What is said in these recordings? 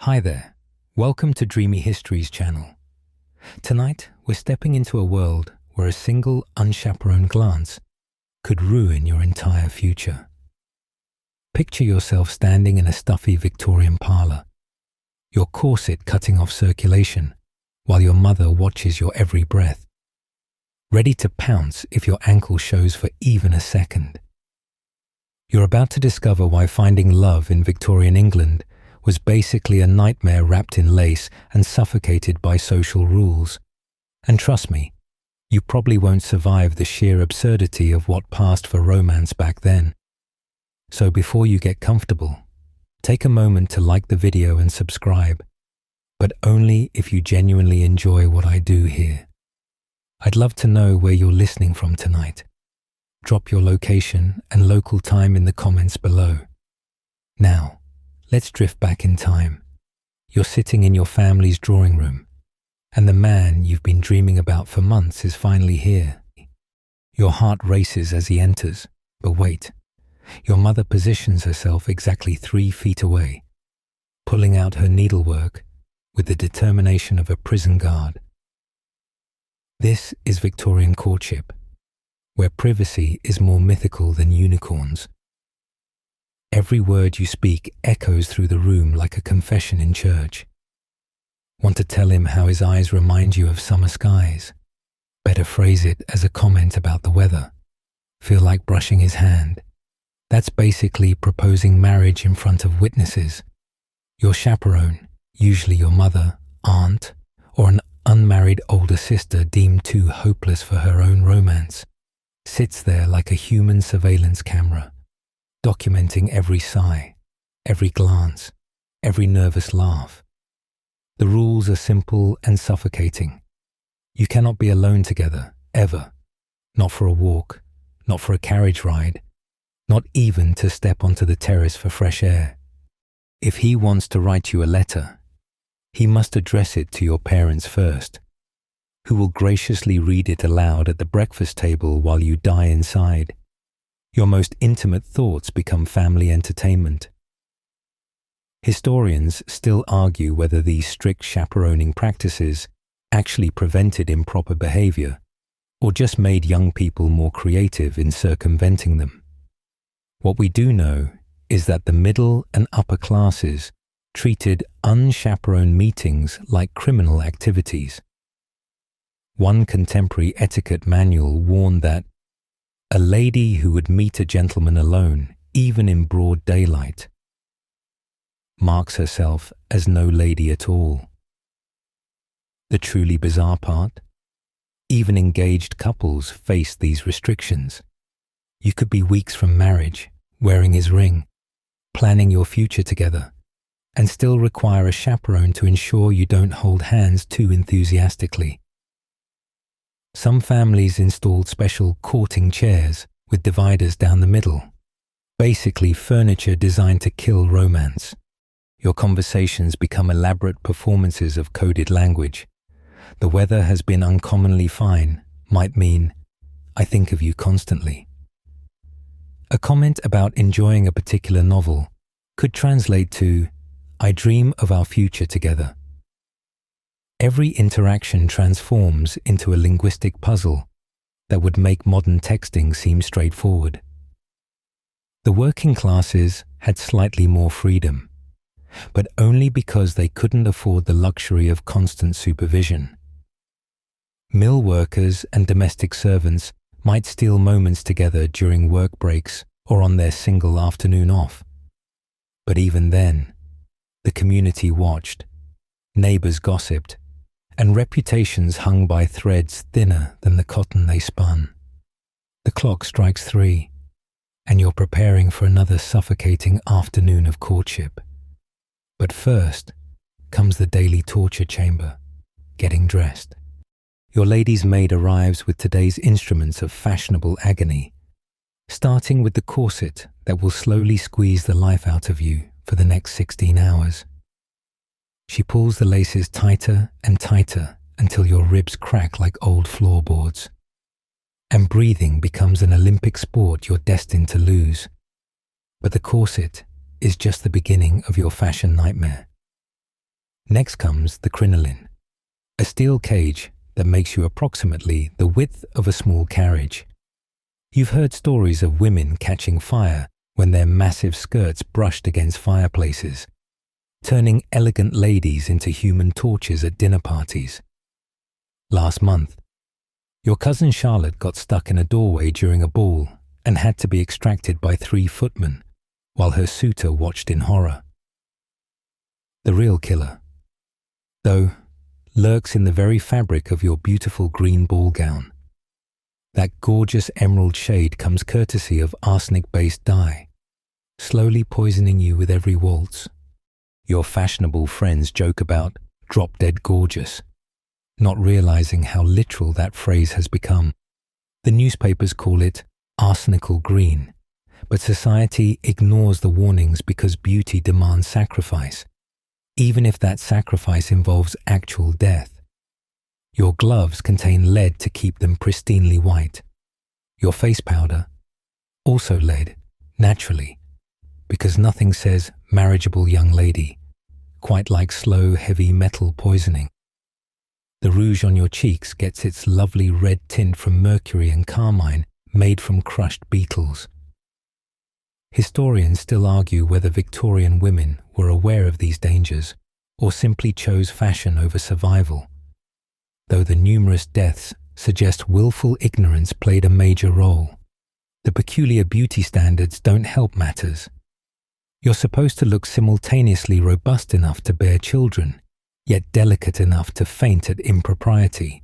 Hi there, welcome to Dreamy Histories channel. Tonight, we're stepping into a world where a single unchaperoned glance could ruin your entire future. Picture yourself standing in a stuffy Victorian parlour, your corset cutting off circulation while your mother watches your every breath, ready to pounce if your ankle shows for even a second. You're about to discover why finding love in Victorian England was basically a nightmare wrapped in lace and suffocated by social rules. And trust me, you probably won't survive the sheer absurdity of what passed for romance back then. So before you get comfortable, take a moment to like the video and subscribe, but only if you genuinely enjoy what I do here. I'd love to know where you're listening from tonight. Drop your location and local time in the comments below. Now, let's drift back in time. You're sitting in your family's drawing room, and the man you've been dreaming about for months is finally here. Your heart races as he enters, but wait. Your mother positions herself exactly 3 feet away, pulling out her needlework with the determination of a prison guard. This is Victorian courtship, where privacy is more mythical than unicorns. Every word you speak echoes through the room like a confession in church. Want to tell him how his eyes remind you of summer skies? Better phrase it as a comment about the weather. Feel like brushing his hand? That's basically proposing marriage in front of witnesses. Your chaperone, usually your mother, aunt, or an unmarried older sister deemed too hopeless for her own romance, sits there like a human surveillance camera, documenting every sigh, every glance, every nervous laugh. The rules are simple and suffocating. You cannot be alone together, ever. Not for a walk, not for a carriage ride, not even to step onto the terrace for fresh air. If he wants to write you a letter, he must address it to your parents first, who will graciously read it aloud at the breakfast table while you die inside. Your most intimate thoughts become family entertainment. Historians still argue whether these strict chaperoning practices actually prevented improper behavior or just made young people more creative in circumventing them. What we do know is that the middle and upper classes treated unchaperoned meetings like criminal activities. One contemporary etiquette manual warned that a lady who would meet a gentleman alone, even in broad daylight, marks herself as no lady at all. The truly bizarre part? Even engaged couples face these restrictions. You could be weeks from marriage, wearing his ring, planning your future together, and still require a chaperone to ensure you don't hold hands too enthusiastically. Some families installed special courting chairs with dividers down the middle, basically furniture designed to kill romance. Your conversations become elaborate performances of coded language. The weather has been uncommonly fine might mean, I think of you constantly. A comment about enjoying a particular novel could translate to, I dream of our future together. Every interaction transforms into a linguistic puzzle that would make modern texting seem straightforward. The working classes had slightly more freedom, but only because they couldn't afford the luxury of constant supervision. Mill workers and domestic servants might steal moments together during work breaks or on their single afternoon off. But even then, the community watched, neighbors gossiped, and reputations hung by threads thinner than the cotton they spun. The clock strikes 3, and you're preparing for another suffocating afternoon of courtship. But first comes the daily torture chamber, getting dressed. Your lady's maid arrives with today's instruments of fashionable agony, starting with the corset that will slowly squeeze the life out of you for the next 16 hours. She pulls the laces tighter and tighter until your ribs crack like old floorboards. And breathing becomes an Olympic sport you're destined to lose. But the corset is just the beginning of your fashion nightmare. Next comes the crinoline, a steel cage that makes you approximately the width of a small carriage. You've heard stories of women catching fire when their massive skirts brushed against fireplaces, turning elegant ladies into human torches at dinner parties. Last month, your cousin Charlotte got stuck in a doorway during a ball and had to be extracted by 3 footmen while her suitor watched in horror. The real killer, though, lurks in the very fabric of your beautiful green ball gown. That gorgeous emerald shade comes courtesy of arsenic-based dye, slowly poisoning you with every waltz. Your fashionable friends joke about drop-dead gorgeous, not realizing how literal that phrase has become. The newspapers call it arsenical green, but society ignores the warnings because beauty demands sacrifice, even if that sacrifice involves actual death. Your gloves contain lead to keep them pristinely white. Your face powder, also lead, naturally, because nothing says marriageable young lady quite like slow, heavy metal poisoning. The rouge on your cheeks gets its lovely red tint from mercury and carmine made from crushed beetles. Historians still argue whether Victorian women were aware of these dangers or simply chose fashion over survival, though the numerous deaths suggest willful ignorance played a major role. The peculiar beauty standards don't help matters. You're supposed to look simultaneously robust enough to bear children, yet delicate enough to faint at impropriety.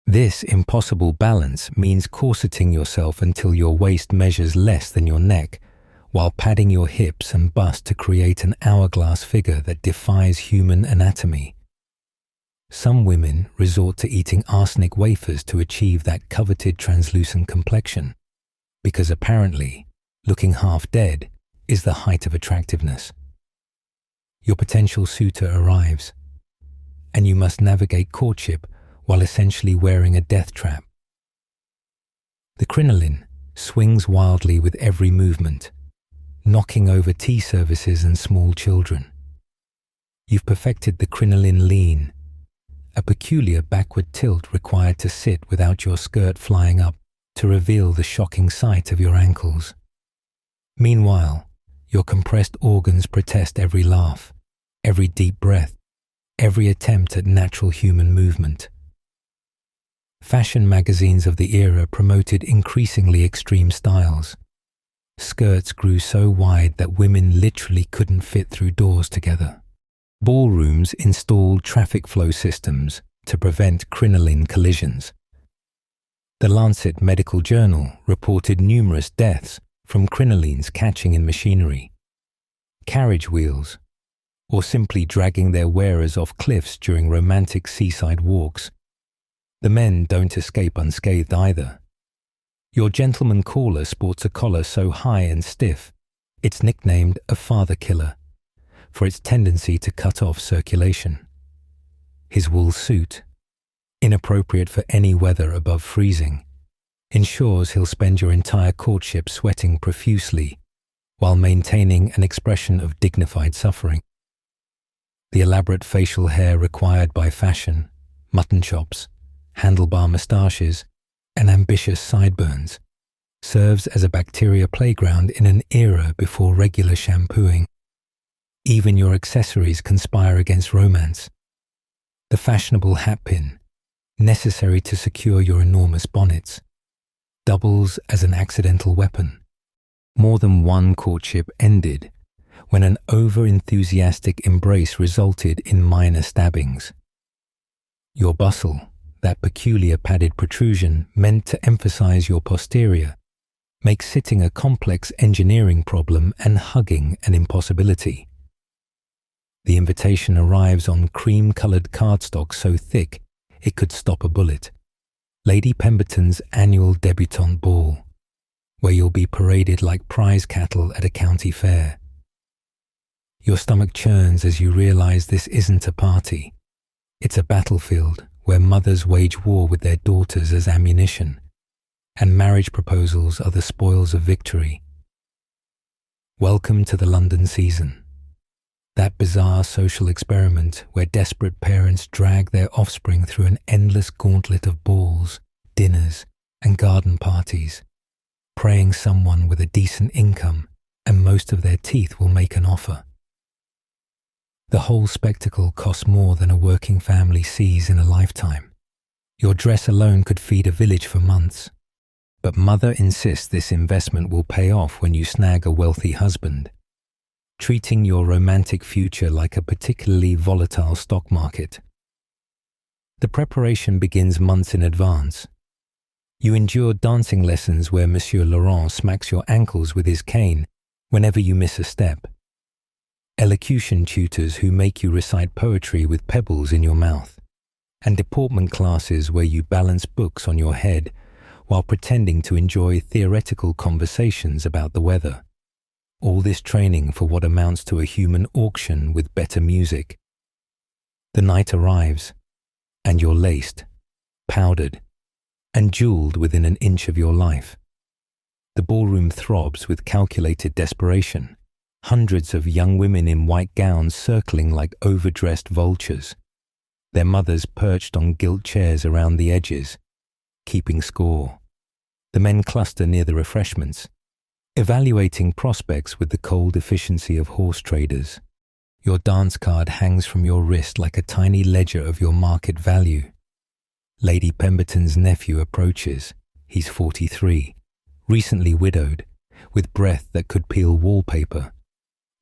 This impossible balance means corseting yourself until your waist measures less than your neck, while padding your hips and bust to create an hourglass figure that defies human anatomy. Some women resort to eating arsenic wafers to achieve that coveted translucent complexion, because apparently, looking half dead is the height of attractiveness. Your potential suitor arrives, and you must navigate courtship while essentially wearing a death trap. The crinoline swings wildly with every movement, knocking over tea services and small children. You've perfected the crinoline lean, a peculiar backward tilt required to sit without your skirt flying up to reveal the shocking sight of your ankles. Meanwhile, your compressed organs protest every laugh, every deep breath, every attempt at natural human movement. Fashion magazines of the era promoted increasingly extreme styles. Skirts grew so wide that women literally couldn't fit through doors together. Ballrooms installed traffic flow systems to prevent crinoline collisions. The Lancet Medical Journal reported numerous deaths from crinolines catching in machinery, carriage wheels, or simply dragging their wearers off cliffs during romantic seaside walks. The men don't escape unscathed either. Your gentleman caller sports a collar so high and stiff, it's nicknamed a father killer, for its tendency to cut off circulation. His wool suit, inappropriate for any weather above freezing, ensures he'll spend your entire courtship sweating profusely while maintaining an expression of dignified suffering. The elaborate facial hair required by fashion, mutton chops, handlebar moustaches, and ambitious sideburns serves as a bacteria playground in an era before regular shampooing. Even your accessories conspire against romance. The fashionable hatpin, necessary to secure your enormous bonnets, doubles as an accidental weapon. More than one courtship ended when an over-enthusiastic embrace resulted in minor stabbings. Your bustle, that peculiar padded protrusion meant to emphasize your posterior, makes sitting a complex engineering problem and hugging an impossibility. The invitation arrives on cream-colored cardstock so thick it could stop a bullet. Lady Pemberton's annual debutante ball, where you'll be paraded like prize cattle at a county fair. Your stomach churns as you realize this isn't a party. It's a battlefield where mothers wage war with their daughters as ammunition, and marriage proposals are the spoils of victory. Welcome to the London season. That bizarre social experiment where desperate parents drag their offspring through an endless gauntlet of balls, dinners, and garden parties, praying someone with a decent income and most of their teeth will make an offer. The whole spectacle costs more than a working family sees in a lifetime. Your dress alone could feed a village for months. But mother insists this investment will pay off when you snag a wealthy husband, treating your romantic future like a particularly volatile stock market. The preparation begins months in advance. You endure dancing lessons where Monsieur Laurent smacks your ankles with his cane whenever you miss a step. Elocution tutors who make you recite poetry with pebbles in your mouth. And deportment classes where you balance books on your head while pretending to enjoy theoretical conversations about the weather. All this training for what amounts to a human auction with better music. The night arrives, and you're laced, powdered, and jeweled within an inch of your life. The ballroom throbs with calculated desperation, hundreds of young women in white gowns circling like overdressed vultures, their mothers perched on gilt chairs around the edges, keeping score. The men cluster near the refreshments, evaluating prospects with the cold efficiency of horse traders. Your dance card hangs from your wrist like a tiny ledger of your market value. Lady Pemberton's nephew approaches. He's 43, recently widowed, with breath that could peel wallpaper.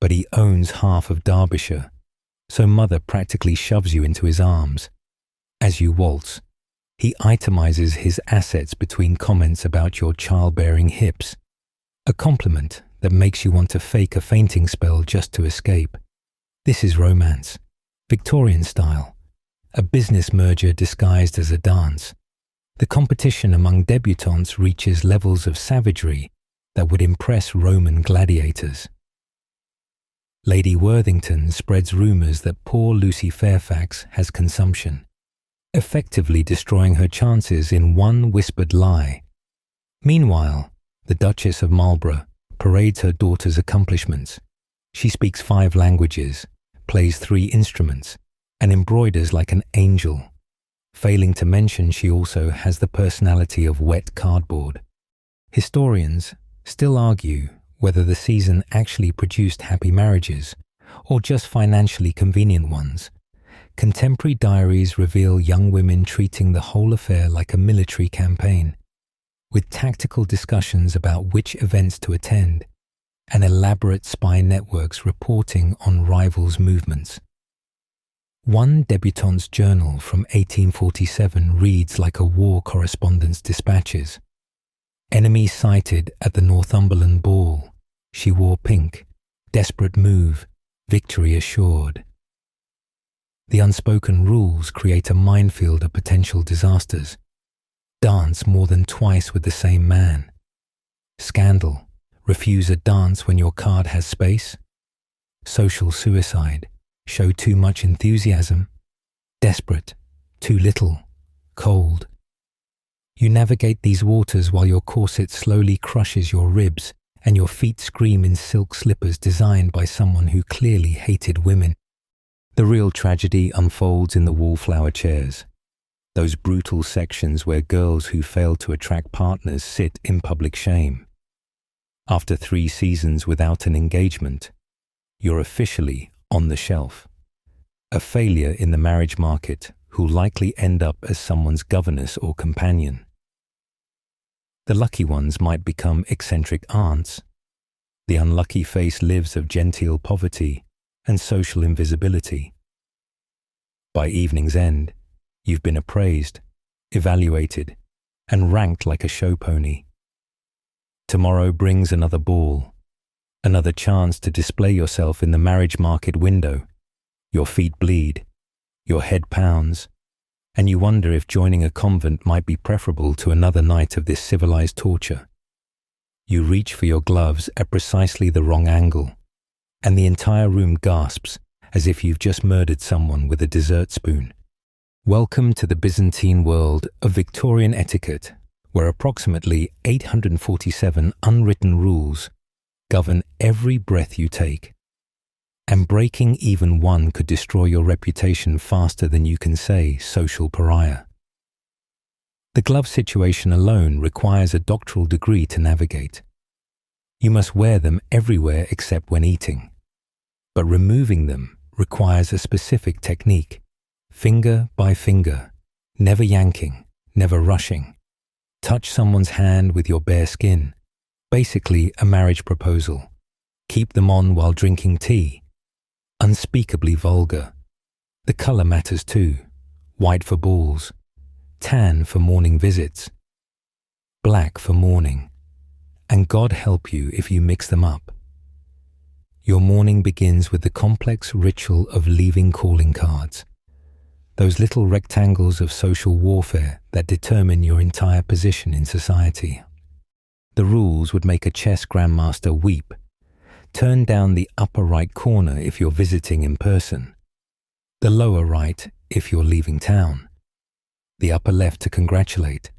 But he owns half of Derbyshire, so mother practically shoves you into his arms. As you waltz, he itemizes his assets between comments about your childbearing hips, a compliment that makes you want to fake a fainting spell just to escape. This is romance, Victorian style, a business merger disguised as a dance. The competition among debutantes reaches levels of savagery that would impress Roman gladiators. Lady Worthington spreads rumours that poor Lucy Fairfax has consumption, effectively destroying her chances in one whispered lie. Meanwhile, the Duchess of Marlborough parades her daughter's accomplishments. She speaks 5 languages, plays 3 instruments, and embroiders like an angel, failing to mention she also has the personality of wet cardboard. Historians still argue whether the season actually produced happy marriages or just financially convenient ones. Contemporary diaries reveal young women treating the whole affair like a military campaign, with tactical discussions about which events to attend and elaborate spy networks reporting on rivals' movements. One debutante's journal from 1847 reads like a war correspondent's dispatches. Enemy sighted at the Northumberland ball. She wore pink. Desperate move. Victory assured. The unspoken rules create a minefield of potential disasters. Dance more than twice with the same man. Scandal. Refuse a dance when your card has space. Social suicide. Show too much enthusiasm. Desperate. Too little. Cold. You navigate these waters while your corset slowly crushes your ribs and your feet scream in silk slippers designed by someone who clearly hated women. The real tragedy unfolds in the wallflower chairs, those brutal sections where girls who fail to attract partners sit in public shame. After 3 seasons without an engagement, you're officially on the shelf, a failure in the marriage market who'll likely end up as someone's governess or companion. The lucky ones might become eccentric aunts. The unlucky face lives of genteel poverty and social invisibility. By evening's end, you've been appraised, evaluated, and ranked like a show pony. Tomorrow brings another ball, another chance to display yourself in the marriage market window. Your feet bleed, your head pounds, and you wonder if joining a convent might be preferable to another night of this civilized torture. You reach for your gloves at precisely the wrong angle, and the entire room gasps as if you've just murdered someone with a dessert spoon. Welcome to the Byzantine world of Victorian etiquette, where approximately 847 unwritten rules govern every breath you take. and breaking even one could destroy your reputation faster than you can say social pariah. The glove situation alone requires a doctoral degree to navigate. You must wear them everywhere except when eating. But removing them requires a specific technique, finger by finger, never yanking, never rushing. Touch someone's hand with your bare skin, basically a marriage proposal. Keep them on while drinking tea. Unspeakably vulgar. The colour matters too. White for balls, tan for morning visits, black for morning, and God help you if you mix them up. Your morning begins with the complex ritual of leaving calling cards, those little rectangles of social warfare that determine your entire position in society. The rules would make a chess grandmaster weep. Turn down the upper right corner if you're visiting in person, the lower right if you're leaving town, the upper left to congratulate,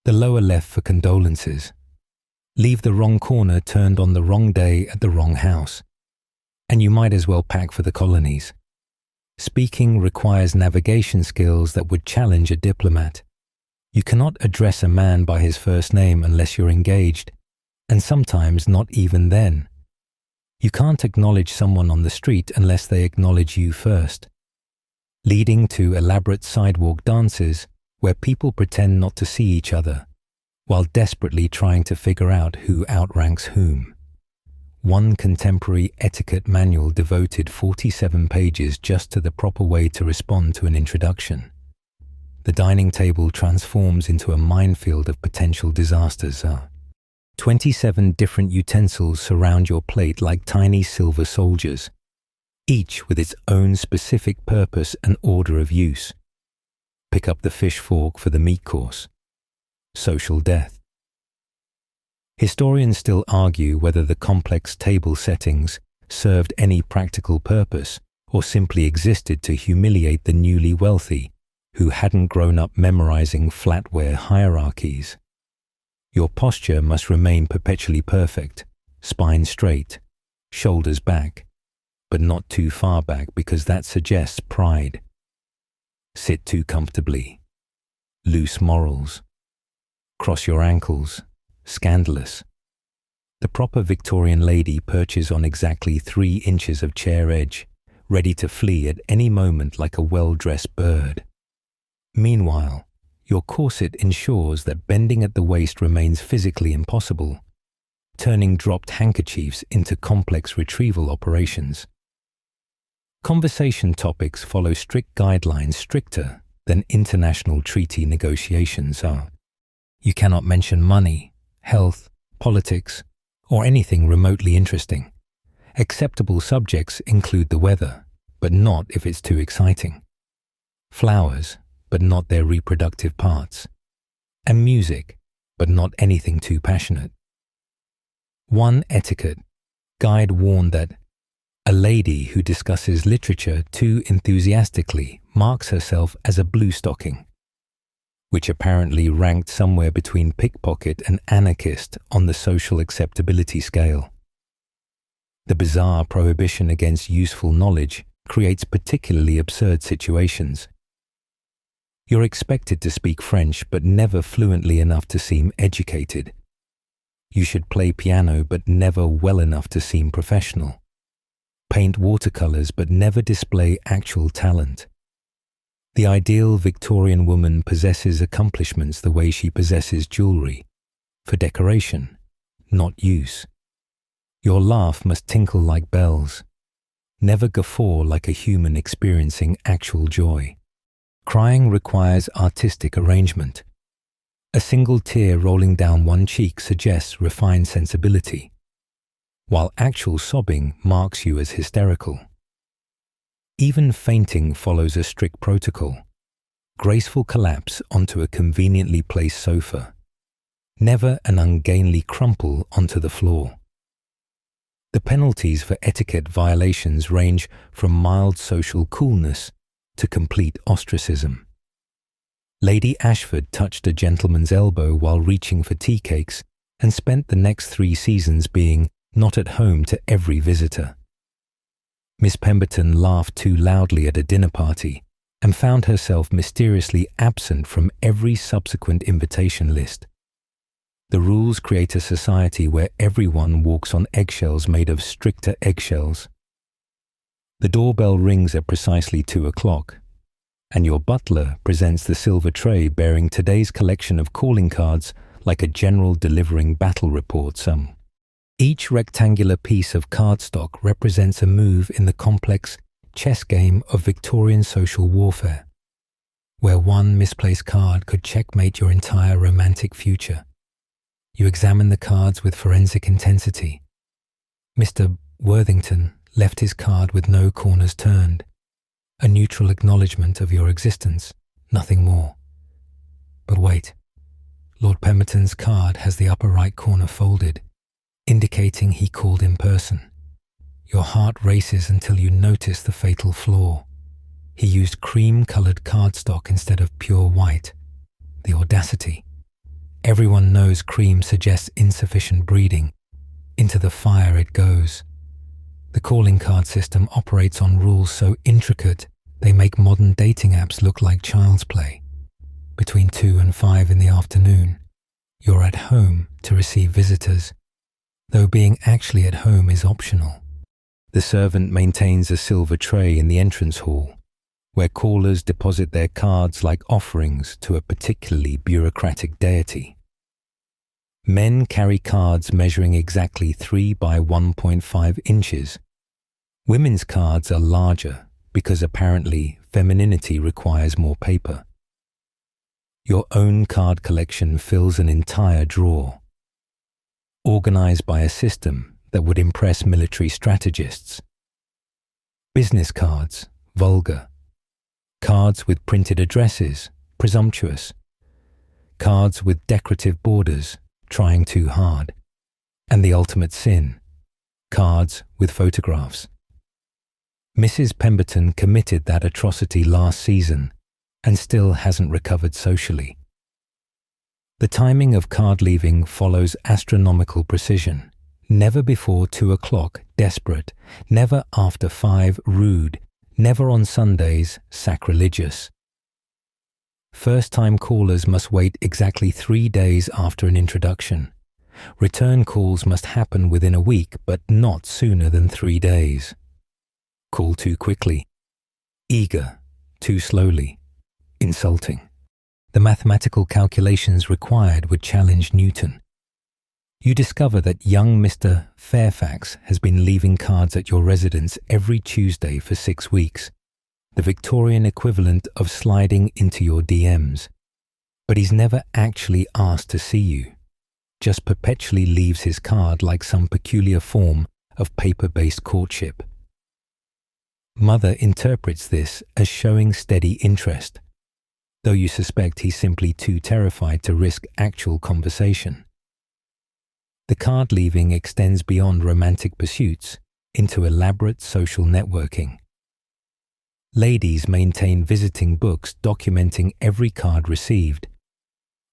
the lower left for condolences. Leave the wrong corner turned on the wrong day at the wrong house, and you might as well pack for the colonies. Speaking requires navigation skills that would challenge a diplomat. You cannot address a man by his first name unless you're engaged, and sometimes not even then. You can't acknowledge someone on the street unless they acknowledge you first, leading to elaborate sidewalk dances where people pretend not to see each other, while desperately trying to figure out who outranks whom. One contemporary etiquette manual devoted 47 pages just to the proper way to respond to an introduction. The dining table transforms into a minefield of potential disasters. 27 different utensils surround your plate like tiny silver soldiers, each with its own specific purpose and order of use. Pick up the fish fork for the meat course. Social death. Historians still argue whether the complex table settings served any practical purpose or simply existed to humiliate the newly wealthy who hadn't grown up memorizing flatware hierarchies. Your posture must remain perpetually perfect, spine straight, shoulders back, but not too far back because that suggests pride. Sit too comfortably. Loose morals. Cross your ankles. Scandalous. The proper Victorian lady perches on exactly 3 inches of chair edge, ready to flee at any moment like a well-dressed bird. Meanwhile, your corset ensures that bending at the waist remains physically impossible, turning dropped handkerchiefs into complex retrieval operations. Conversation topics follow strict guidelines stricter than international treaty negotiations are. You cannot mention money, health, politics, or anything remotely interesting. Acceptable subjects include the weather, but not if it's too exciting. Flowers, but not their reproductive parts. And music, but not anything too passionate. One etiquette guide warned that a lady who discusses literature too enthusiastically marks herself as a bluestocking, which apparently ranked somewhere between pickpocket and anarchist on the social acceptability scale. The bizarre prohibition against useful knowledge creates particularly absurd situations. You're expected to speak French but never fluently enough to seem educated. You should play piano but never well enough to seem professional. Paint watercolors but never display actual talent. The ideal Victorian woman possesses accomplishments the way she possesses jewelry, for decoration, not use. Your laugh must tinkle like bells. Never guffaw like a human experiencing actual joy. Crying requires artistic arrangement. A single tear rolling down one cheek suggests refined sensibility, while actual sobbing marks you as hysterical. Even fainting follows a strict protocol. Graceful collapse onto a conveniently placed sofa. Never an ungainly crumple onto the floor. The penalties for etiquette violations range from mild social coolness to complete ostracism. Lady Ashford touched a gentleman's elbow while reaching for tea cakes and spent the next 3 seasons being not at home to every visitor. Miss Pemberton laughed too loudly at a dinner party and found herself mysteriously absent from every subsequent invitation list. The rules create a society where everyone walks on eggshells made of stricter eggshells. The doorbell rings at precisely 2 o'clock, and your butler presents the silver tray bearing today's collection of calling cards like a general delivering battle reports. Each rectangular piece of cardstock represents a move in the complex chess game of Victorian social warfare, where one misplaced card could checkmate your entire romantic future. You examine the cards with forensic intensity. Mr. Worthington left his card with no corners turned, a neutral acknowledgement of your existence, nothing more. But wait, Lord Pemberton's card has the upper right corner folded, indicating he called in person. Your heart races until you notice the fatal flaw. He used cream-coloured cardstock instead of pure white. The audacity. Everyone knows cream suggests insufficient breeding. Into the fire it goes. The calling card system operates on rules so intricate they make modern dating apps look like child's play. Between 2 and 5 in the afternoon, you're at home to receive visitors, though being actually at home is optional. The servant maintains a silver tray in the entrance hall, where callers deposit their cards like offerings to a particularly bureaucratic deity. Men carry cards measuring exactly 3 by 1.5 inches. Women's cards are larger because apparently femininity requires more paper. Your own card collection fills an entire drawer, organized by a system that would impress military strategists. Business cards, vulgar. Cards with printed addresses, presumptuous. Cards with decorative borders, trying too hard. And the ultimate sin, cards with photographs. Mrs. Pemberton committed that atrocity last season and still hasn't recovered socially. The timing of card leaving follows astronomical precision. Never before 2 o'clock, desperate. Never after 5, rude. Never on Sundays, sacrilegious. First-time callers must wait exactly 3 days after an introduction. Return calls must happen within a week, but not sooner than 3 days. Call too quickly. Eager. Too slowly. Insulting. The mathematical calculations required would challenge Newton. You discover that young Mr. Fairfax has been leaving cards at your residence every Tuesday for 6 weeks, the Victorian equivalent of sliding into your DMs. But he's never actually asked to see you, just perpetually leaves his card like some peculiar form of paper-based courtship. Mother interprets this as showing steady interest, though you suspect he's simply too terrified to risk actual conversation. The card leaving extends beyond romantic pursuits into elaborate social networking. Ladies maintain visiting books documenting every card received,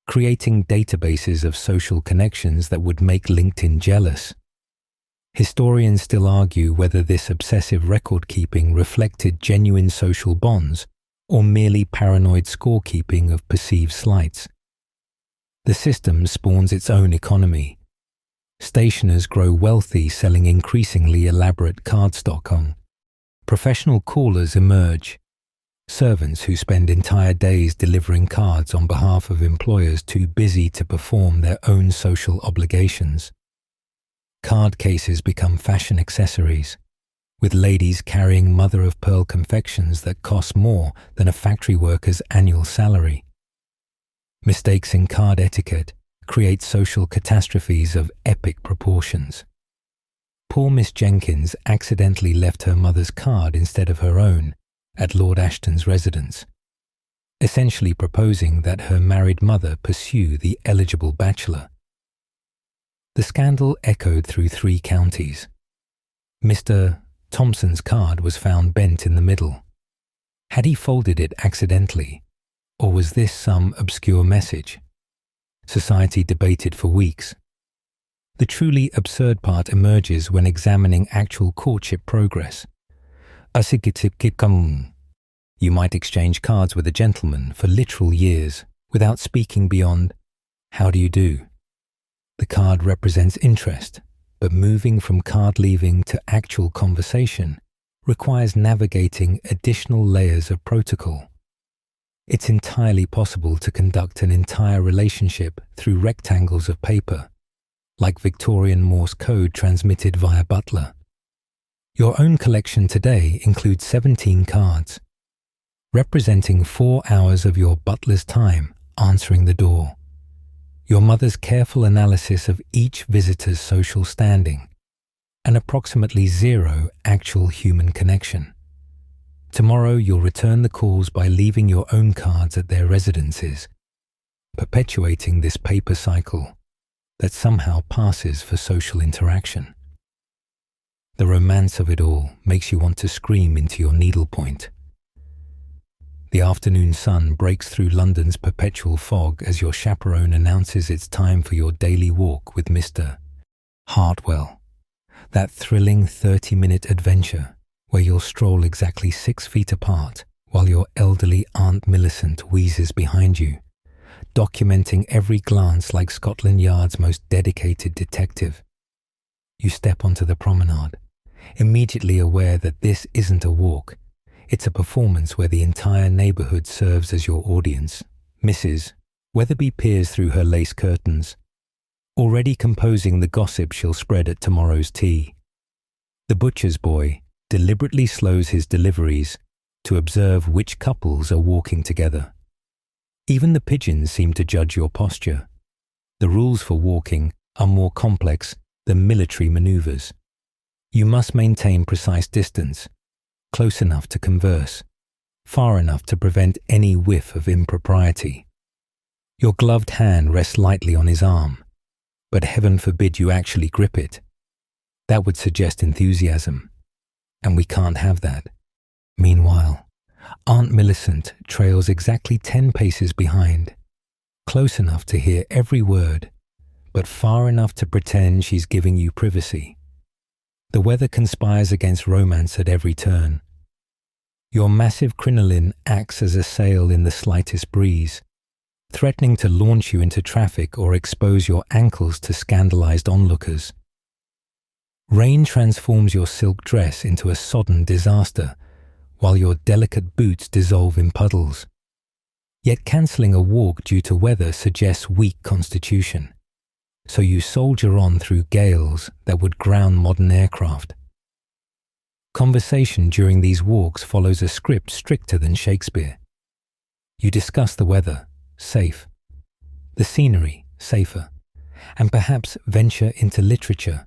creating databases of social connections that would make LinkedIn jealous. Historians still argue whether this obsessive record-keeping reflected genuine social bonds or merely paranoid scorekeeping of perceived slights. The system spawns its own economy. Stationers grow wealthy selling increasingly elaborate cardstock. Professional callers emerge. Servants who spend entire days delivering cards on behalf of employers too busy to perform their own social obligations. Card cases become fashion accessories, with ladies carrying mother-of-pearl confections that cost more than a factory worker's annual salary. Mistakes in card etiquette create social catastrophes of epic proportions. Poor Miss Jenkins accidentally left her mother's card instead of her own at Lord Ashton's residence, essentially proposing that her married mother pursue the eligible bachelor. The scandal echoed through 3 counties. Mr. Thompson's card was found bent in the middle. Had he folded it accidentally, or was this some obscure message? Society debated for weeks. The truly absurd part emerges when examining actual courtship progress. Asikitipkikamun. You might exchange cards with a gentleman for literal years without speaking beyond, "How do you do?" The card represents interest, but moving from card leaving to actual conversation requires navigating additional layers of protocol. It's entirely possible to conduct an entire relationship through rectangles of paper, like Victorian Morse code transmitted via butler. Your own collection today includes 17 cards, representing 4 hours of your butler's time answering the door, your mother's careful analysis of each visitor's social standing, and approximately 0 actual human connection. Tomorrow you'll return the calls by leaving your own cards at their residences, perpetuating this paper cycle that somehow passes for social interaction. The romance of it all makes you want to scream into your needlepoint. The afternoon sun breaks through London's perpetual fog as your chaperone announces it's time for your daily walk with Mr. Hartwell, that thrilling 30-minute adventure where you'll stroll exactly 6 feet apart while your elderly Aunt Millicent wheezes behind you, documenting every glance like Scotland Yard's most dedicated detective. You step onto the promenade, immediately aware that this isn't a walk. It's a performance where the entire neighbourhood serves as your audience. Mrs. Weatherby peers through her lace curtains, already composing the gossip she'll spread at tomorrow's tea. The butcher's boy deliberately slows his deliveries to observe which couples are walking together. Even the pigeons seem to judge your posture. The rules for walking are more complex than military manoeuvres. You must maintain precise distance, close enough to converse, far enough to prevent any whiff of impropriety. Your gloved hand rests lightly on his arm, but heaven forbid you actually grip it. That would suggest enthusiasm, and we can't have that. Meanwhile, Aunt Millicent trails exactly 10 paces behind, close enough to hear every word, but far enough to pretend she's giving you privacy. The weather conspires against romance at every turn. Your massive crinoline acts as a sail in the slightest breeze, threatening to launch you into traffic or expose your ankles to scandalized onlookers. Rain transforms your silk dress into a sodden disaster, while your delicate boots dissolve in puddles. Yet cancelling a walk due to weather suggests weak constitution, so you soldier on through gales that would ground modern aircraft. Conversation during these walks follows a script stricter than Shakespeare. You discuss the weather, safe, the scenery, safer, and perhaps venture into literature,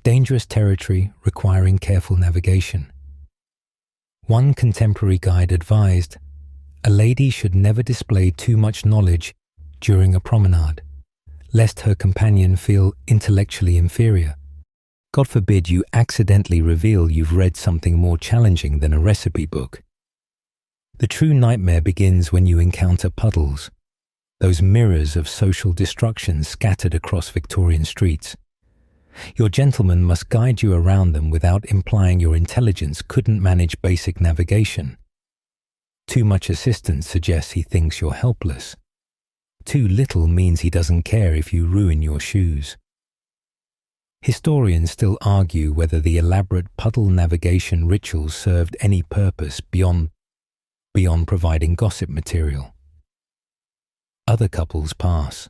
dangerous territory requiring careful navigation. One contemporary guide advised, a lady should never display too much knowledge during a promenade, lest her companion feel intellectually inferior. God forbid you accidentally reveal you've read something more challenging than a recipe book. The true nightmare begins when you encounter puddles, those mirrors of social destruction scattered across Victorian streets. Your gentleman must guide you around them without implying your intelligence couldn't manage basic navigation. Too much assistance suggests he thinks you're helpless. Too little means he doesn't care if you ruin your shoes. Historians still argue whether the elaborate puddle navigation rituals served any purpose beyond providing gossip material. Other couples pass,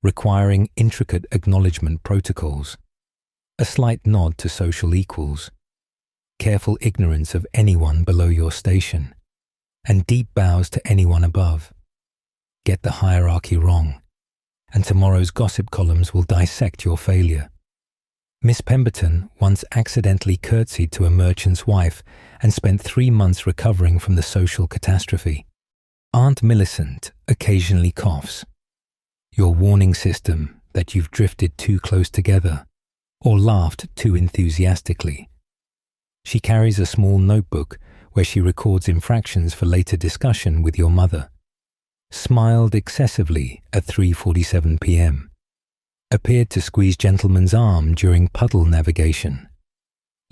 requiring intricate acknowledgement protocols, a slight nod to social equals, careful ignorance of anyone below your station, and deep bows to anyone above. Get the hierarchy wrong, and tomorrow's gossip columns will dissect your failure. Miss Pemberton once accidentally curtsied to a merchant's wife and spent 3 months recovering from the social catastrophe. Aunt Millicent occasionally coughs, your warning system that you've drifted too close together or laughed too enthusiastically. She carries a small notebook where she records infractions for later discussion with your mother. Smiled excessively at 3:47 p.m. Appeared to squeeze gentleman's arm during puddle navigation.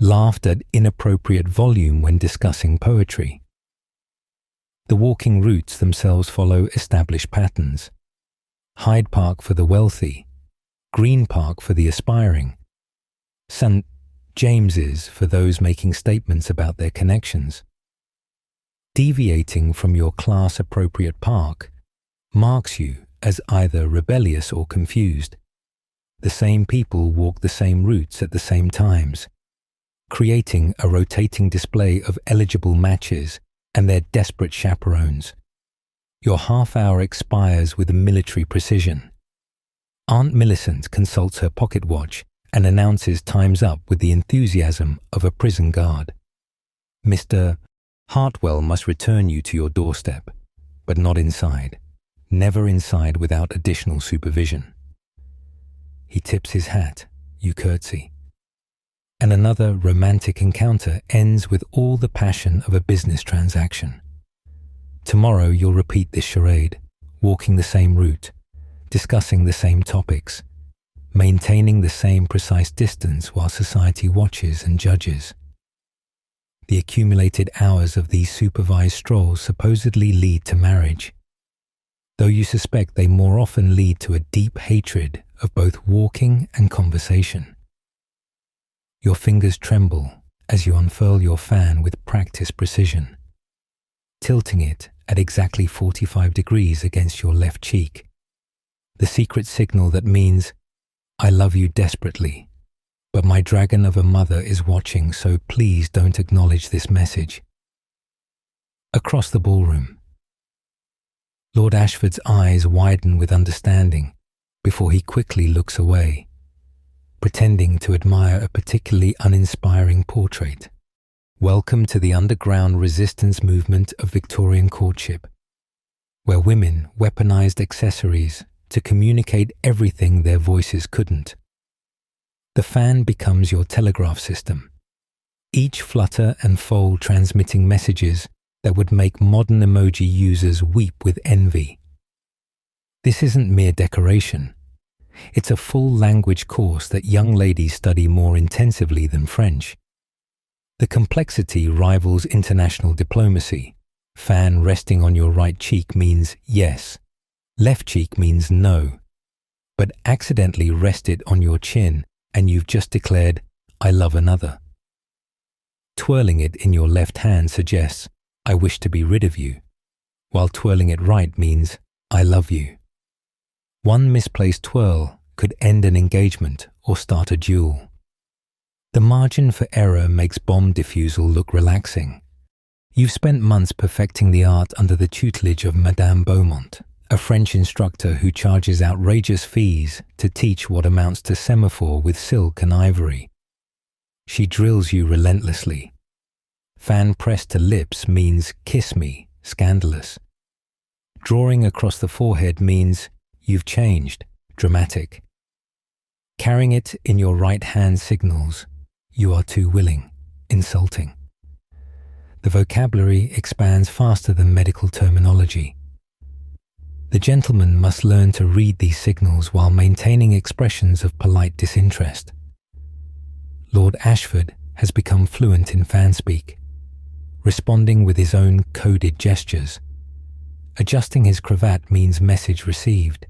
laughed at inappropriate volume when discussing poetry. The walking routes themselves follow established patterns. Hyde Park for the wealthy, Green Park for the aspiring, St. James's for those making statements about their connections. Deviating from your class-appropriate park marks you as either rebellious or confused. The same people walk the same routes at the same times, creating a rotating display of eligible matches and their desperate chaperones. Your half-hour expires with military precision. Aunt Millicent consults her pocket watch and announces time's up with the enthusiasm of a prison guard. Mr. Hartwell must return you to your doorstep, but not inside. Never inside without additional supervision. He tips his hat, you curtsy. And another romantic encounter ends with all the passion of a business transaction. Tomorrow you'll repeat this charade, walking the same route, discussing the same topics, maintaining the same precise distance while society watches and judges. The accumulated hours of these supervised strolls supposedly lead to marriage, though you suspect they more often lead to a deep hatred of both walking and conversation. Your fingers tremble as you unfurl your fan with practiced precision, tilting it at exactly 45 degrees against your left cheek, the secret signal that means, I love you desperately, but my dragon of a mother is watching, so please don't acknowledge this message. Across the ballroom, Lord Ashford's eyes widen with understanding before he quickly looks away, pretending to admire a particularly uninspiring portrait. Welcome to the underground resistance movement of Victorian courtship, where women weaponized accessories to communicate everything their voices couldn't. The fan becomes your telegraph system, each flutter and fold transmitting messages that would make modern emoji users weep with envy. This isn't mere decoration. It's a full language course that young ladies study more intensively than French. The complexity rivals international diplomacy. Fan resting on your right cheek means yes. Left cheek means no. But accidentally rest it on your chin and you've just declared, I love another. Twirling it in your left hand suggests, I wish to be rid of you, while twirling it right means, I love you. One misplaced twirl could end an engagement or start a duel. The margin for error makes bomb defusal look relaxing. You've spent months perfecting the art under the tutelage of Madame Beaumont, a French instructor who charges outrageous fees to teach what amounts to semaphore with silk and ivory. She drills you relentlessly. Fan pressed to lips means kiss me, scandalous. Drawing across the forehead means you've changed, dramatic. Carrying it in your right hand signals, you are too willing, insulting. The vocabulary expands faster than medical terminology. The gentleman must learn to read these signals while maintaining expressions of polite disinterest. Lord Ashford has become fluent in fanspeak, responding with his own coded gestures. Adjusting his cravat means message received.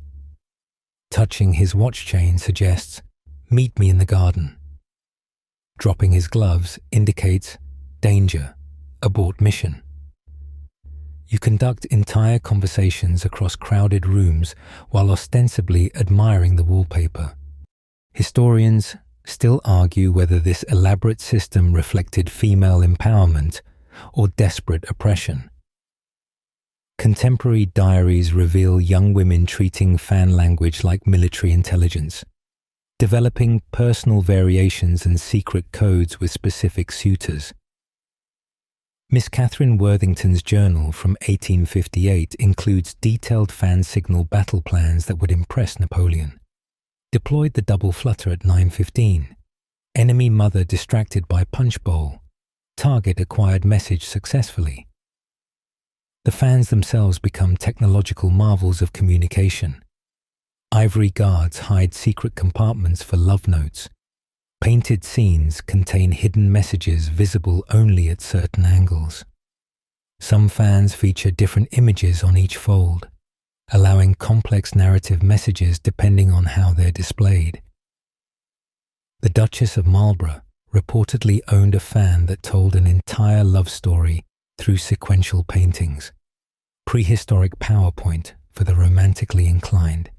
Touching his watch chain suggests, meet me in the garden. Dropping his gloves indicates, danger, abort mission. You conduct entire conversations across crowded rooms while ostensibly admiring the wallpaper. Historians still argue whether this elaborate system reflected female empowerment or desperate oppression. Contemporary diaries reveal young women treating fan language like military intelligence, developing personal variations and secret codes with specific suitors. Miss Catherine Worthington's journal from 1858 includes detailed fan signal battle plans that would impress Napoleon. Deployed the double flutter at 9:15. Enemy mother distracted by punch bowl. Target acquired message successfully. The fans themselves become technological marvels of communication. Ivory guards hide secret compartments for love notes. Painted scenes contain hidden messages visible only at certain angles. Some fans feature different images on each fold, allowing complex narrative messages depending on how they're displayed. The Duchess of Marlborough reportedly owned a fan that told an entire love story through sequential paintings. Prehistoric PowerPoint for the romantically inclined.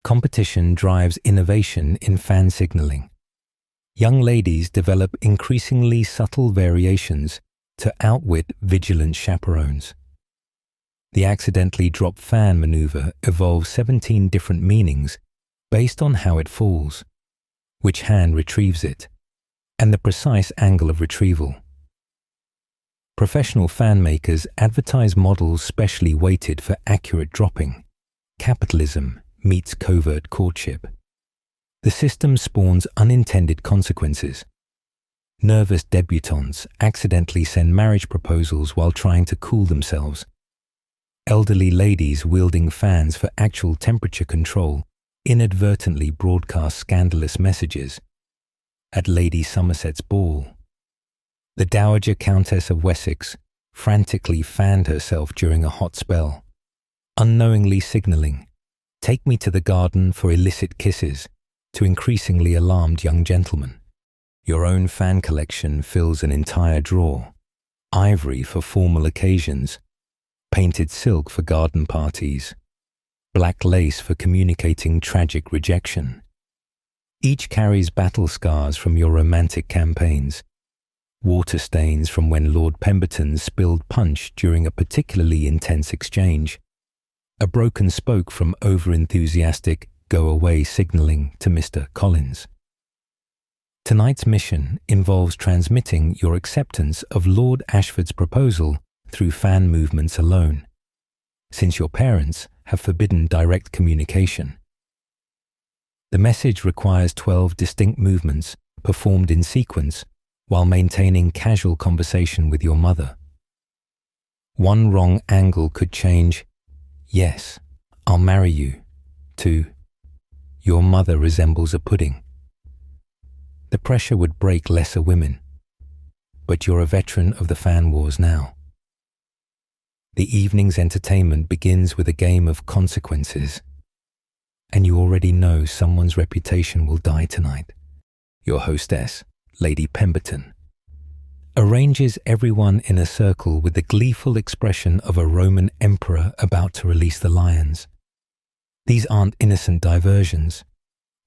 Competition drives innovation in fan signaling. Young ladies develop increasingly subtle variations to outwit vigilant chaperones. The accidentally drop fan maneuver evolves 17 different meanings based on how it falls, which hand retrieves it, and the precise angle of retrieval. Professional fan makers advertise models specially weighted for accurate dropping. Capitalism meets covert courtship. The system spawns unintended consequences. Nervous debutantes accidentally send marriage proposals while trying to cool themselves. Elderly ladies wielding fans for actual temperature control inadvertently broadcast scandalous messages. At Lady Somerset's ball, the Dowager Countess of Wessex frantically fanned herself during a hot spell, unknowingly signalling, "Take me to the garden for illicit kisses," to increasingly alarmed young gentlemen. Your own fan collection fills an entire drawer. Ivory for formal occasions, painted silk for garden parties, black lace for communicating tragic rejection. Each carries battle scars from your romantic campaigns, water stains from when Lord Pemberton spilled punch during a particularly intense exchange, a broken spoke from over-enthusiastic go-away signalling to Mr. Collins. Tonight's mission involves transmitting your acceptance of Lord Ashford's proposal through fan movements alone, since your parents have forbidden direct communication. The message requires 12 distinct movements performed in sequence while maintaining casual conversation with your mother. One wrong angle could change, "Yes, I'll marry you," to "Your mother resembles a pudding." The pressure would break lesser women, but you're a veteran of the fan wars now. The evening's entertainment begins with a game of consequences, and you already know someone's reputation will die tonight. Your hostess, Lady Pemberton, arranges everyone in a circle with the gleeful expression of a Roman emperor about to release the lions. These aren't innocent diversions.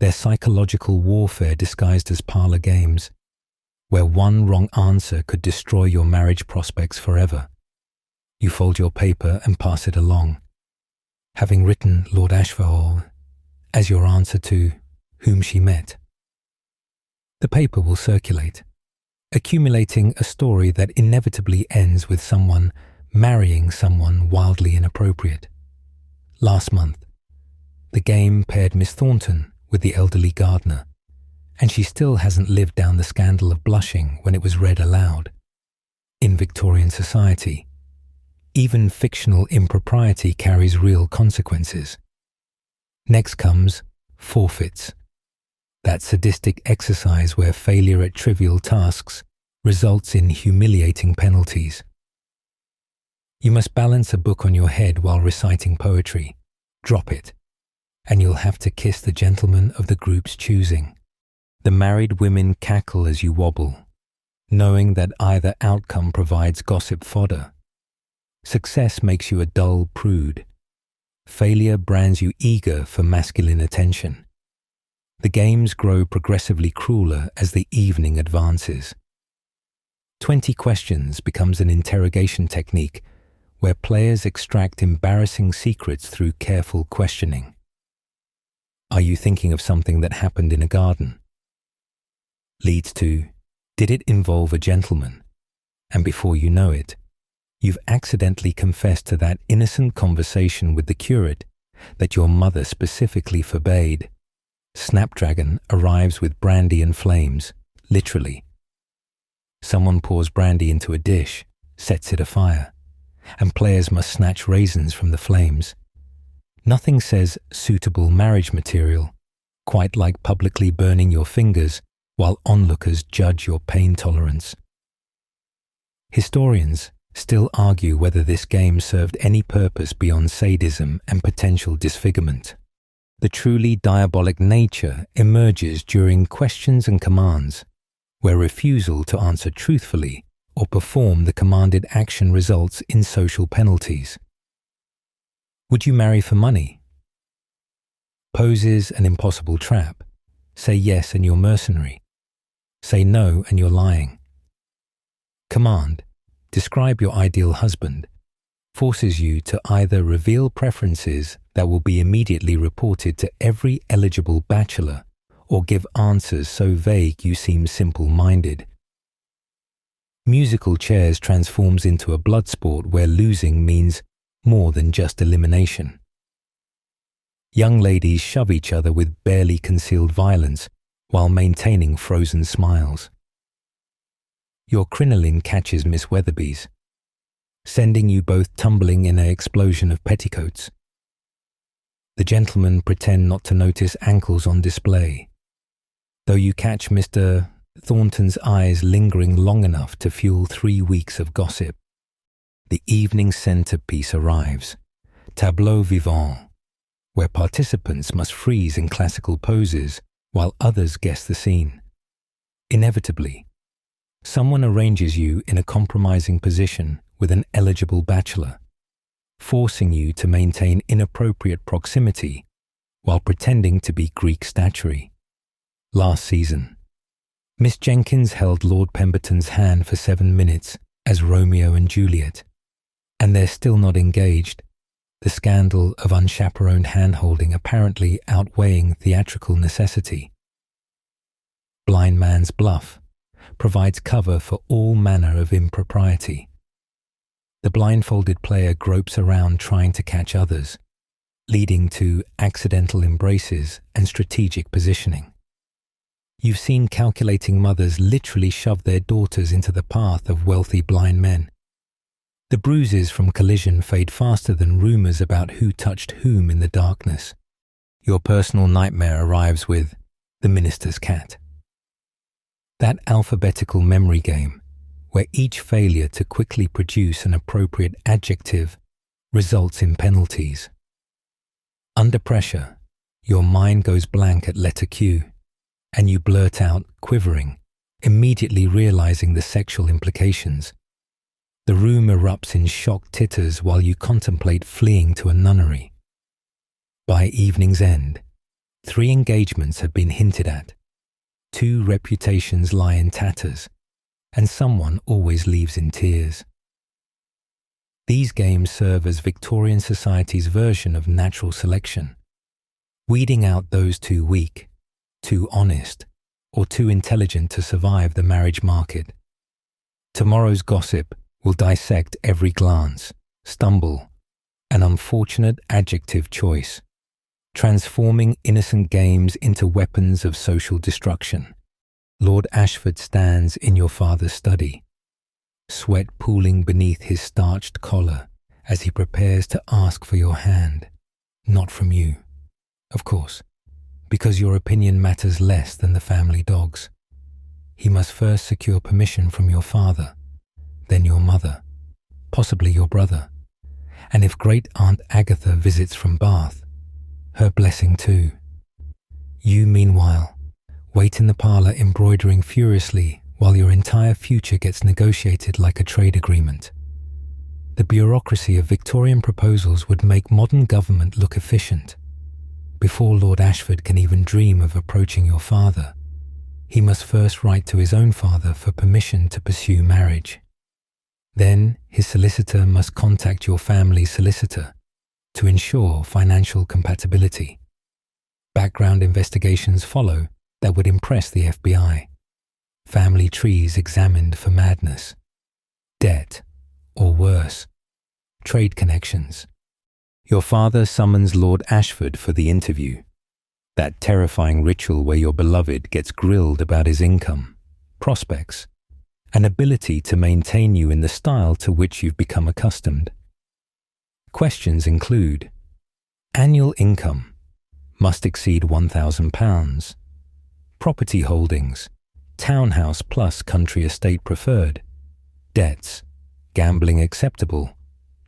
They're psychological warfare disguised as parlor games, where one wrong answer could destroy your marriage prospects forever. You fold your paper and pass it along, having written Lord Ashford as your answer to whom she met. The paper will circulate, accumulating a story that inevitably ends with someone marrying someone wildly inappropriate. Last month, the game paired Miss Thornton with the elderly gardener, and she still hasn't lived down the scandal of blushing when it was read aloud. In Victorian society, even fictional impropriety carries real consequences. Next comes forfeits, that sadistic exercise where failure at trivial tasks results in humiliating penalties. You must balance a book on your head while reciting poetry. Drop it, and you'll have to kiss the gentleman of the group's choosing. The married women cackle as you wobble, knowing that either outcome provides gossip fodder. Success makes you a dull prude. Failure brands you eager for masculine attention. The games grow progressively crueler as the evening advances. 20 questions becomes an interrogation technique where players extract embarrassing secrets through careful questioning. Are you thinking of something that happened in a garden? Leads to, did it involve a gentleman? And before you know it, you've accidentally confessed to that innocent conversation with the curate that your mother specifically forbade. Snapdragon arrives with brandy and flames, literally. Someone pours brandy into a dish, sets it afire, and players must snatch raisins from the flames. Nothing says suitable marriage material, quite like publicly burning your fingers while onlookers judge your pain tolerance. Historians still argue whether this game served any purpose beyond sadism and potential disfigurement. The truly diabolic nature emerges during questions and commands, where refusal to answer truthfully or perform the commanded action results in social penalties. Would you marry for money? Poses an impossible trap. Say yes and you're mercenary. Say no and you're lying. Command, describe your ideal husband, forces you to either reveal preferences that will be immediately reported to every eligible bachelor or give answers so vague you seem simple-minded. Musical chairs transforms into a blood sport where losing means more than just elimination. Young ladies shove each other with barely concealed violence while maintaining frozen smiles. Your crinoline catches Miss Weatherby's, sending you both tumbling in an explosion of petticoats. The gentlemen pretend not to notice ankles on display, though you catch Mr. Thornton's eyes lingering long enough to fuel 3 weeks of gossip. The evening centerpiece arrives, tableau vivant, where participants must freeze in classical poses while others guess the scene. Inevitably, someone arranges you in a compromising position with an eligible bachelor, forcing you to maintain inappropriate proximity while pretending to be Greek statuary. Last season, Miss Jenkins held Lord Pemberton's hand for 7 minutes as Romeo and Juliet, and they're still not engaged, the scandal of unchaperoned hand-holding apparently outweighing theatrical necessity. Blind Man's Bluff provides cover for all manner of impropriety. The blindfolded player gropes around trying to catch others, leading to accidental embraces and strategic positioning. You've seen calculating mothers literally shove their daughters into the path of wealthy blind men. The bruises from collision fade faster than rumors about who touched whom in the darkness. Your personal nightmare arrives with the minister's cat. That alphabetical memory game, where each failure to quickly produce an appropriate adjective results in penalties. Under pressure, your mind goes blank at letter Q, and you blurt out, quivering, immediately realizing the sexual implications. The room erupts in shocked titters while you contemplate fleeing to a nunnery. By evening's end, 3 engagements have been hinted at, 2 reputations lie in tatters, and someone always leaves in tears. These games serve as Victorian society's version of natural selection, weeding out those too weak, too honest, or too intelligent to survive the marriage market. Tomorrow's gossip will dissect every glance, stumble, and unfortunate adjective choice, transforming innocent games into weapons of social destruction. Lord Ashford stands in your father's study, sweat pooling beneath his starched collar as he prepares to ask for your hand, not from you, of course, because your opinion matters less than the family dog's. He must first secure permission from your father, then your mother, possibly your brother, and if Great Aunt Agatha visits from Bath, her blessing too. You, meanwhile, wait in the parlour embroidering furiously while your entire future gets negotiated like a trade agreement. The bureaucracy of Victorian proposals would make modern government look efficient. Before Lord Ashford can even dream of approaching your father, he must first write to his own father for permission to pursue marriage. Then his solicitor must contact your family's solicitor to ensure financial compatibility. Background investigations follow that would impress the FBI. Family trees examined for madness, debt, or worse, trade connections. Your father summons Lord Ashford for the interview, that terrifying ritual where your beloved gets grilled about his income, prospects, and ability to maintain you in the style to which you've become accustomed. Questions include: annual income must exceed £1,000, property holdings townhouse plus country estate preferred, debts, gambling acceptable,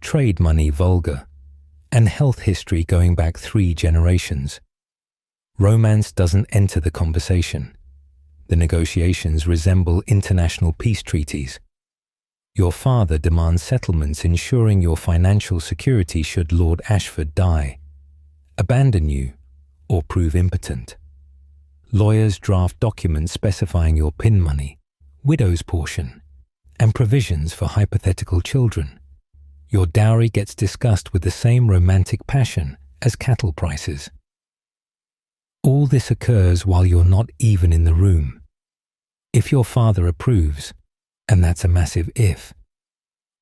trade money vulgar, and health history going back 3 generations. Romance doesn't enter the conversation. The negotiations resemble international peace treaties. Your father demands settlements ensuring your financial security should Lord Ashford die, abandon you, or prove impotent. Lawyers draft documents specifying your pin money, widow's portion, and provisions for hypothetical children. Your dowry gets discussed with the same romantic passion as cattle prices. All this occurs while you're not even in the room. If your father approves, and that's a massive if,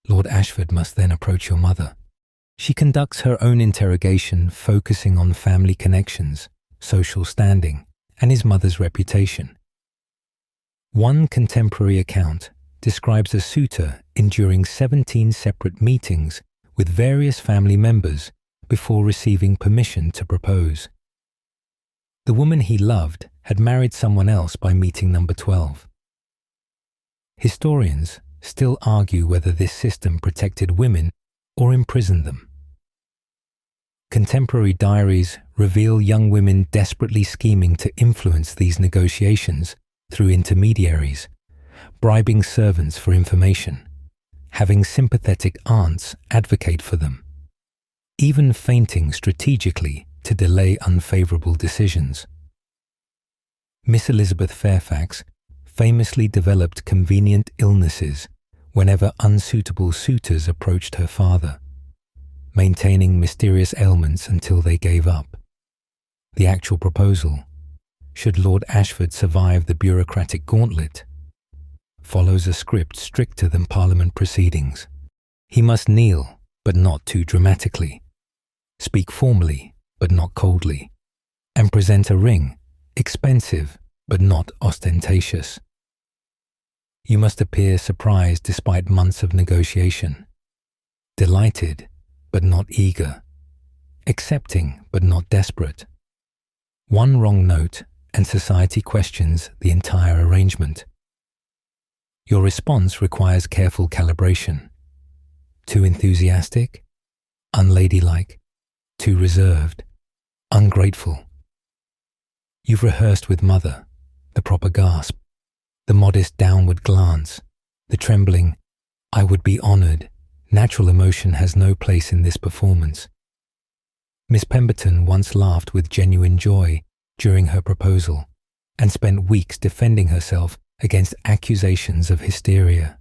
Lord Ashford must then approach your mother. She conducts her own interrogation focusing on family connections, social standing, and his mother's reputation. One contemporary account describes a suitor enduring 17 separate meetings with various family members before receiving permission to propose. The woman he loved had married someone else by meeting number 12. Historians still argue whether this system protected women or imprisoned them. Contemporary diaries reveal young women desperately scheming to influence these negotiations through intermediaries, bribing servants for information, having sympathetic aunts advocate for them, even fainting strategically to delay unfavorable decisions. Miss Elizabeth Fairfax famously developed convenient illnesses whenever unsuitable suitors approached her father, maintaining mysterious ailments until they gave up. The actual proposal, should Lord Ashford survive the bureaucratic gauntlet, follows a script stricter than Parliament proceedings. He must kneel, but not too dramatically, speak formally, but not coldly, and present a ring, expensive, but not ostentatious. You must appear surprised despite months of negotiation, delighted, but not eager, accepting, but not desperate. One wrong note, and society questions the entire arrangement. Your response requires careful calibration. Too enthusiastic? Unladylike? Too reserved? Ungrateful? You've rehearsed with mother, the proper gasp, the modest downward glance, the trembling, "I would be honoured." Natural emotion has no place in this performance. Miss Pemberton once laughed with genuine joy during her proposal and spent weeks defending herself against accusations of hysteria.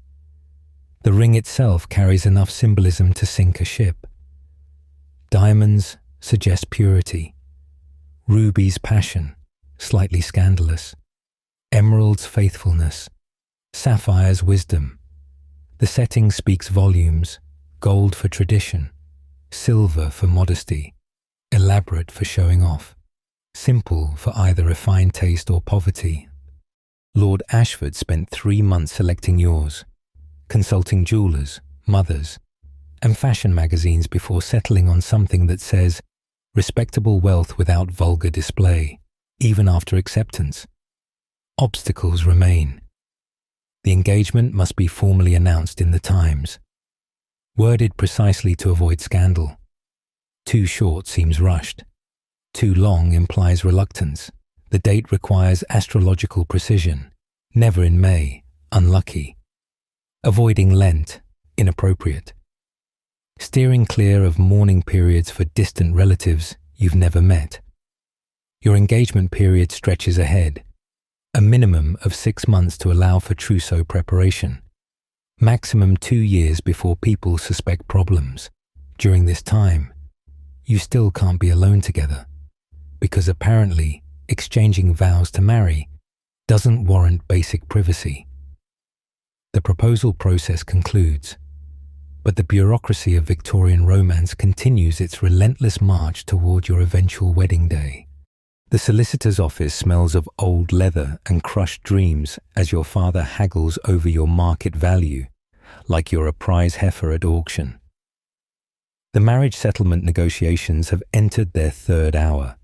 The ring itself carries enough symbolism to sink a ship. Diamonds suggest purity, rubies passion, slightly scandalous, emeralds faithfulness, sapphires wisdom. The setting speaks volumes: gold for tradition, silver for modesty, elaborate for showing off, simple for either refined taste or poverty. Lord Ashford spent 3 months selecting yours, consulting jewellers, mothers, and fashion magazines before settling on something that says respectable wealth without vulgar display, even after acceptance. Obstacles remain. The engagement must be formally announced in the Times, worded precisely to avoid scandal. Too short seems rushed. Too long implies reluctance. The date requires astrological precision. Never in May, unlucky. Avoiding Lent, inappropriate. Steering clear of mourning periods for distant relatives you've never met. Your engagement period stretches ahead, a minimum of 6 months to allow for trousseau preparation. Maximum 2 years before people suspect problems. During this time, you still can't be alone together, because apparently exchanging vows to marry doesn't warrant basic privacy. The proposal process concludes, but the bureaucracy of Victorian romance continues its relentless march toward your eventual wedding day. The solicitor's office smells of old leather and crushed dreams as your father haggles over your market value, like you're a prize heifer at auction. The marriage settlement negotiations have entered their 3rd hour.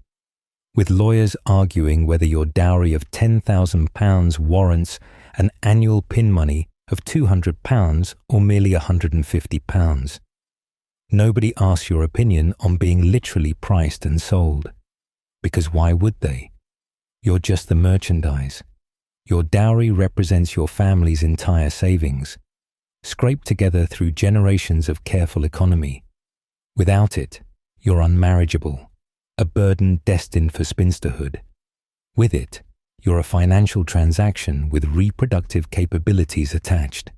with lawyers arguing whether your dowry of £10,000 warrants an annual pin money of £200 or merely £150. Nobody asks your opinion on being literally priced and sold. Because why would they? You're just the merchandise. Your dowry represents your family's entire savings, scraped together through generations of careful economy. Without it, you're unmarriageable, a burden destined for spinsterhood. With it, you're a financial transaction with reproductive capabilities attached.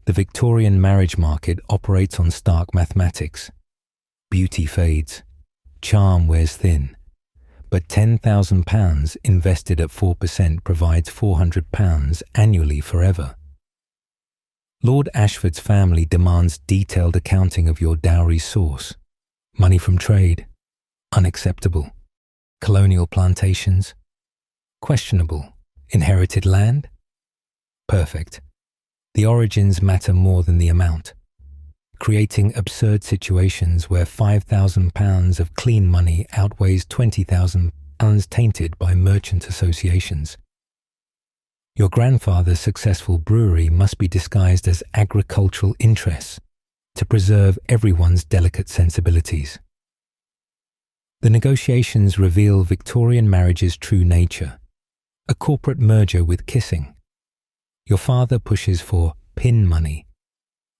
The Victorian marriage market operates on stark mathematics. Beauty fades, charm wears thin, but £10,000 invested at 4% provides £400 annually forever. Lord Ashford's family demands detailed accounting of your dowry's source. Money from trade? Unacceptable. Colonial plantations? Questionable. Inherited land? Perfect. The origins matter more than the amount, creating absurd situations where £5,000 of clean money outweighs £20,000 tainted by merchant associations. Your grandfather's successful brewery must be disguised as agricultural interests to preserve everyone's delicate sensibilities. The negotiations reveal Victorian marriage's true nature, a corporate merger with kissing. Your father pushes for pin money,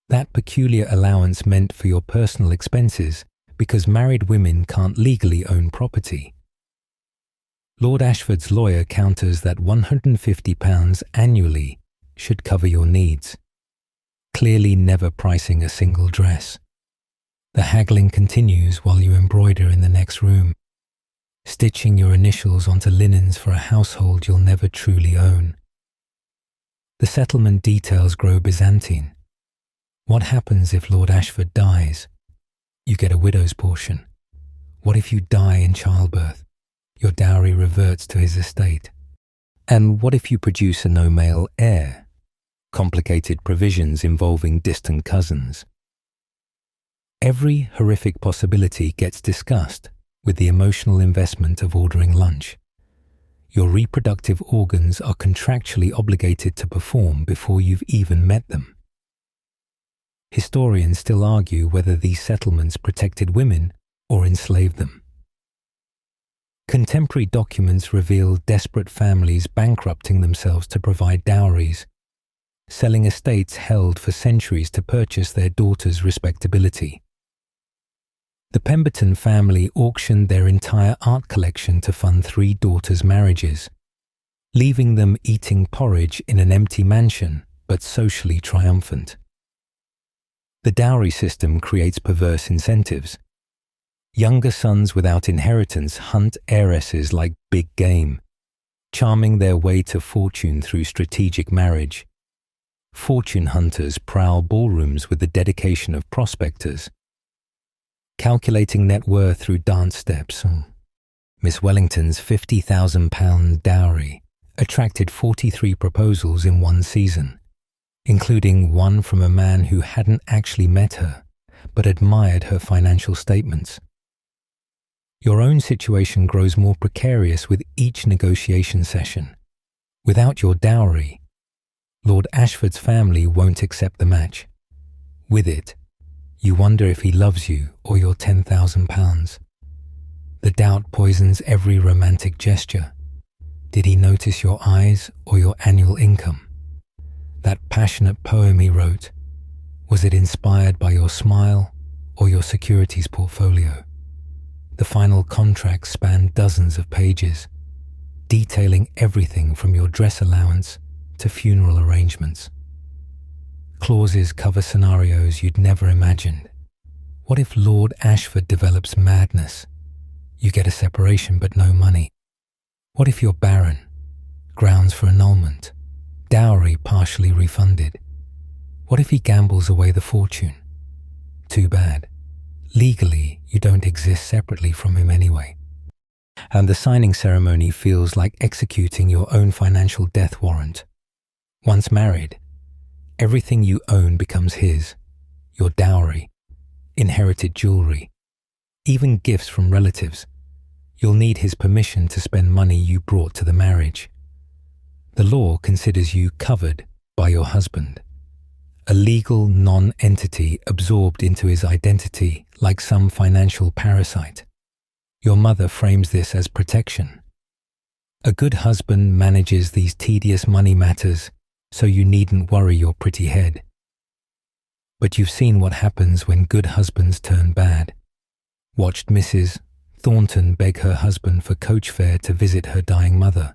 that peculiar allowance meant for your personal expenses because married women can't legally own property. Lord Ashford's lawyer counters that £150 annually should cover your needs, clearly never pricing a single dress. The haggling continues while you embroider in the next room, stitching your initials onto linens for a household you'll never truly own. The settlement details grow Byzantine. What happens if Lord Ashford dies? You get a widow's portion. What if you die in childbirth? Your dowry reverts to his estate. And what if you produce a no-male heir? Complicated provisions involving distant cousins. Every horrific possibility gets discussed with the emotional investment of ordering lunch. Your reproductive organs are contractually obligated to perform before you've even met them. Historians still argue whether these settlements protected women or enslaved them. Contemporary documents reveal desperate families bankrupting themselves to provide dowries, selling estates held for centuries to purchase their daughters' respectability. The Pemberton family auctioned their entire art collection to fund 3 daughters' marriages, leaving them eating porridge in an empty mansion, but socially triumphant. The dowry system creates perverse incentives. Younger sons without inheritance hunt heiresses like big game, charming their way to fortune through strategic marriage. Fortune hunters prowl ballrooms with the dedication of prospectors, calculating net worth through dance steps. Miss Wellington's £50,000 dowry attracted 43 proposals in one season, including one from a man who hadn't actually met her, but admired her financial statements. Your own situation grows more precarious with each negotiation session. Without your dowry, Lord Ashford's family won't accept the match. With it, you wonder if he loves you or your £10,000. The doubt poisons every romantic gesture. Did he notice your eyes or your annual income? That passionate poem he wrote, was it inspired by your smile or your securities portfolio? The final contract spanned dozens of pages, detailing everything from your dress allowance to funeral arrangements. Clauses cover scenarios you'd never imagined. What if Lord Ashford develops madness? You get a separation but no money. What if you're barren? Grounds for annulment. Dowry partially refunded. What if he gambles away the fortune? Too bad. Legally, you don't exist separately from him anyway. And the signing ceremony feels like executing your own financial death warrant. Once married, everything you own becomes his. Your dowry, inherited jewelry, even gifts from relatives. you'll need his permission to spend money you brought to the marriage. The law considers you covered by your husband, a legal non-entity absorbed into his identity like some financial parasite. Your mother frames this as protection. A good husband manages these tedious money matters, so you needn't worry your pretty head. But you've seen what happens when good husbands turn bad. Watched Mrs. Thornton beg her husband for coach fare to visit her dying mother.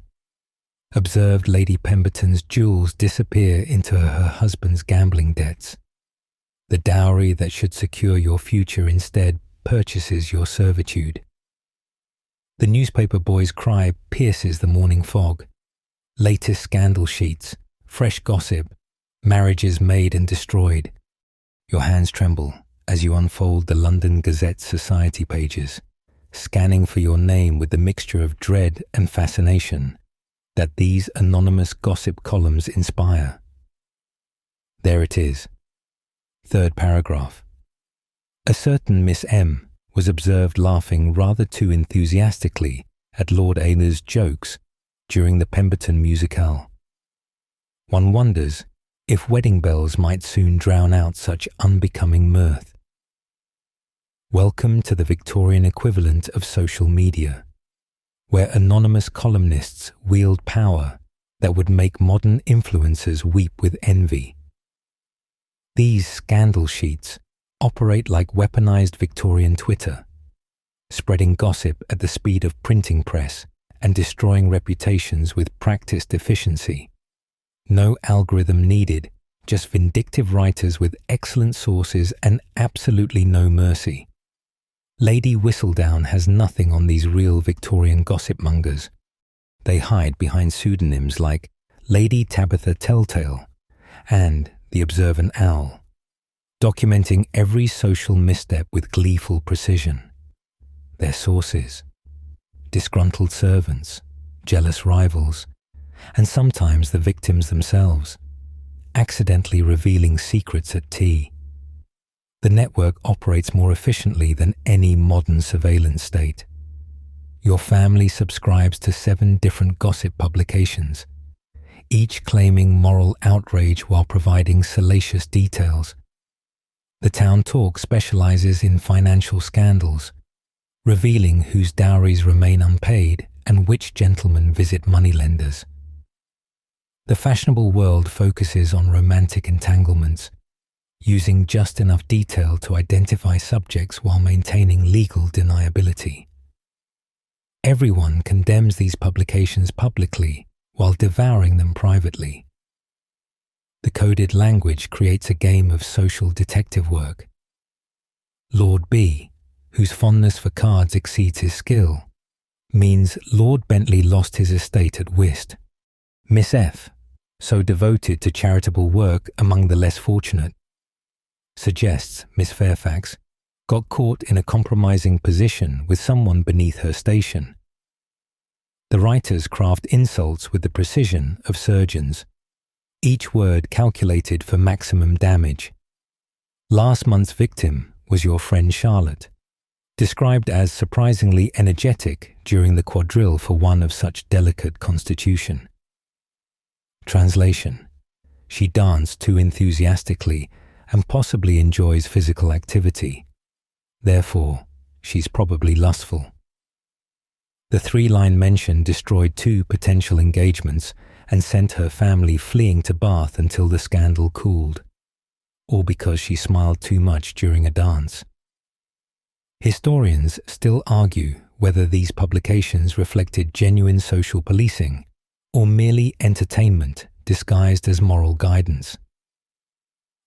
Observed Lady Pemberton's jewels disappear into her husband's gambling debts. The dowry that should secure your future instead purchases your servitude. The newspaper boy's cry pierces the morning fog. Latest scandal sheets, fresh gossip, marriages made and destroyed. Your hands tremble as you unfold the London Gazette society pages, scanning for your name with the mixture of dread and fascination that these anonymous gossip columns inspire. There it is. Third paragraph. A certain Miss M was observed laughing rather too enthusiastically at Lord Ayler's jokes during the Pemberton musicale. One wonders if wedding bells might soon drown out such unbecoming mirth. Welcome to the Victorian equivalent of social media, where anonymous columnists wield power that would make modern influencers weep with envy. These scandal sheets operate like weaponized Victorian Twitter, spreading gossip at the speed of printing press and destroying reputations with practiced efficiency. No algorithm needed, just vindictive writers with excellent sources and absolutely no mercy. Lady Whistledown has nothing on these real Victorian gossip mongers. They hide behind pseudonyms like Lady Tabitha Telltale and the Observant Owl, documenting every social misstep with gleeful precision. Their sources: disgruntled servants, jealous rivals, and sometimes the victims themselves, accidentally revealing secrets at tea. The network operates more efficiently than any modern surveillance state. Your family subscribes to 7 different gossip publications, each claiming moral outrage while providing salacious details. The Town Talk specializes in financial scandals, revealing whose dowries remain unpaid and which gentlemen visit moneylenders. The fashionable world focuses on romantic entanglements, using just enough detail to identify subjects while maintaining legal deniability. Everyone condemns these publications publicly while devouring them privately. The coded language creates a game of social detective work. Lord B, whose fondness for cards exceeds his skill, means Lord Bentley lost his estate at whist. Miss F, so devoted to charitable work among the less fortunate, suggests Miss Fairfax got caught in a compromising position with someone beneath her station. The writers craft insults with the precision of surgeons, each word calculated for maximum damage. Last month's victim was your friend Charlotte, described as surprisingly energetic during the quadrille for one of such delicate constitution. Translation: she danced too enthusiastically and possibly enjoys physical activity. Therefore, she's probably lustful. The 3-line mention destroyed 2 potential engagements and sent her family fleeing to Bath until the scandal cooled, all because she smiled too much during a dance. Historians still argue whether these publications reflected genuine social policing or merely entertainment disguised as moral guidance.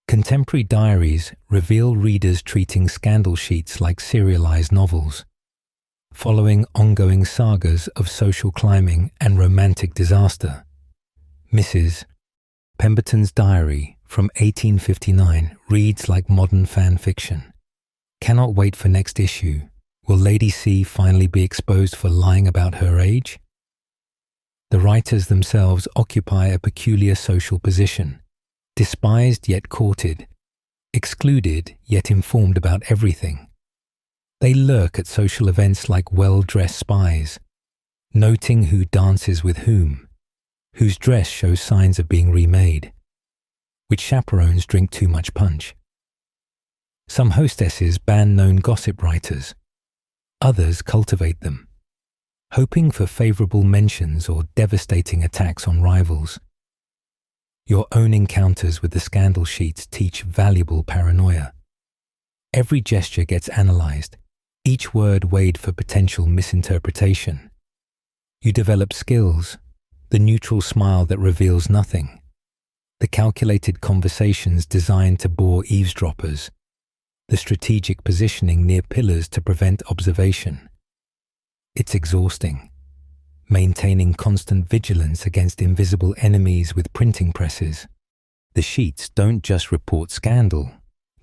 Contemporary diaries reveal readers treating scandal sheets like serialized novels, following ongoing sagas of social climbing and romantic disaster. Mrs. Pemberton's diary from 1859 reads like modern fan fiction. Cannot wait for next issue. Will Lady C finally be exposed for lying about her age? The writers themselves occupy a peculiar social position, despised yet courted, excluded yet informed about everything. They lurk at social events like well-dressed spies, noting who dances with whom, whose dress shows signs of being remade, which chaperones drink too much punch. Some hostesses ban known gossip writers. Others cultivate them, hoping for favorable mentions or devastating attacks on rivals. Your own encounters with the scandal sheets teach valuable paranoia. Every gesture gets analyzed, each word weighed for potential misinterpretation. You develop skills, the neutral smile that reveals nothing, the calculated conversations designed to bore eavesdroppers, the strategic positioning near pillars to prevent observation. It's exhausting, maintaining constant vigilance against invisible enemies with printing presses. The sheets don't just report scandal,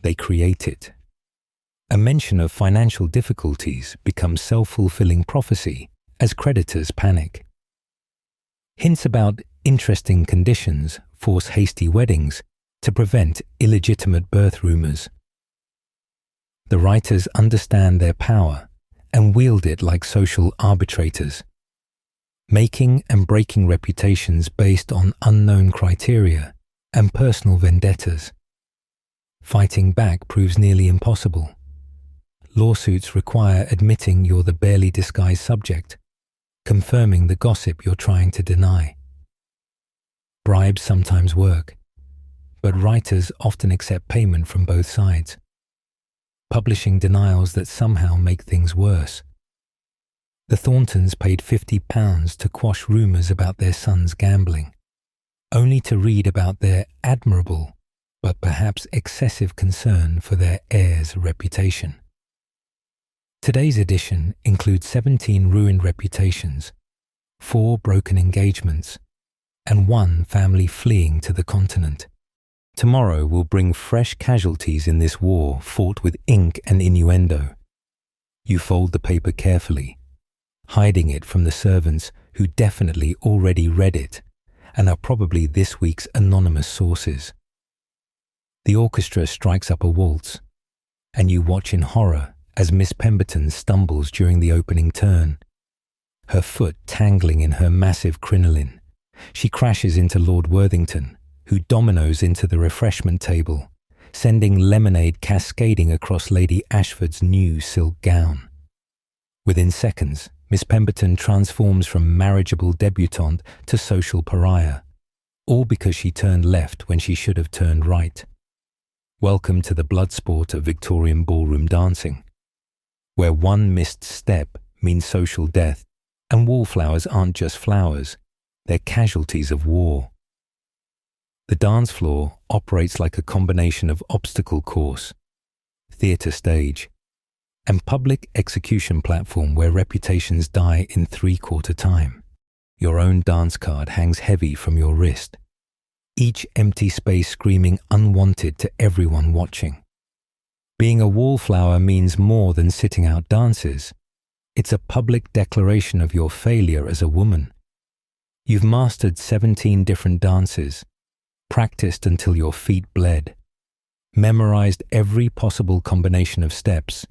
they create it. A mention of financial difficulties becomes self-fulfilling prophecy as creditors panic. Hints about interesting conditions force hasty weddings to prevent illegitimate birth rumors. The writers understand their power and wield it like social arbitrators, making and breaking reputations based on unknown criteria and personal vendettas. Fighting back proves nearly impossible. Lawsuits require admitting you're the barely disguised subject, confirming the gossip you're trying to deny. Bribes sometimes work, but writers often accept payment from both sides, publishing denials that somehow make things worse. The Thorntons paid £50 to quash rumours about their son's gambling, only to read about their admirable but perhaps excessive concern for their heir's reputation. Today's edition includes 17 ruined reputations, 4 broken engagements, and 1 family fleeing to the continent. Tomorrow will bring fresh casualties in this war fought with ink and innuendo. You fold the paper carefully, hiding it from the servants who definitely already read it and are probably this week's anonymous sources. The orchestra strikes up a waltz, and you watch in horror as Miss Pemberton stumbles during the opening turn, her foot tangling in her massive crinoline. She crashes into Lord Worthington, who dominoes into the refreshment table, sending lemonade cascading across Lady Ashford's new silk gown. Within seconds, Miss Pemberton transforms from marriageable debutante to social pariah, all because she turned left when she should have turned right. Welcome to the blood sport of Victorian ballroom dancing, where one missed step means social death, and wallflowers aren't just flowers, they're casualties of war. The dance floor operates like a combination of obstacle course, theatre stage, and public execution platform where reputations die in 3/4 time. Your own dance card hangs heavy from your wrist, each empty space screaming unwanted to everyone watching. Being a wallflower means more than sitting out dances. It's a public declaration of your failure as a woman. You've mastered 17 different dances, practiced until your feet bled, memorized every possible combination of steps,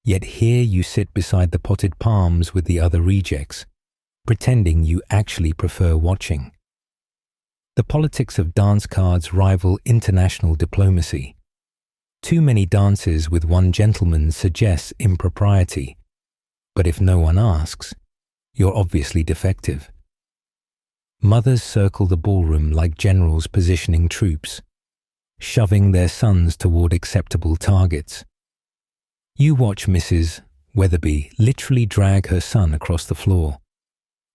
yet here you sit beside the potted palms with the other rejects, pretending you actually prefer watching. The politics of dance cards rival international diplomacy. Too many dances with one gentleman suggests impropriety, but if no one asks, you're obviously defective. Mothers circle the ballroom like generals positioning troops, shoving their sons toward acceptable targets. You watch Mrs. Weatherby literally drag her son across the floor,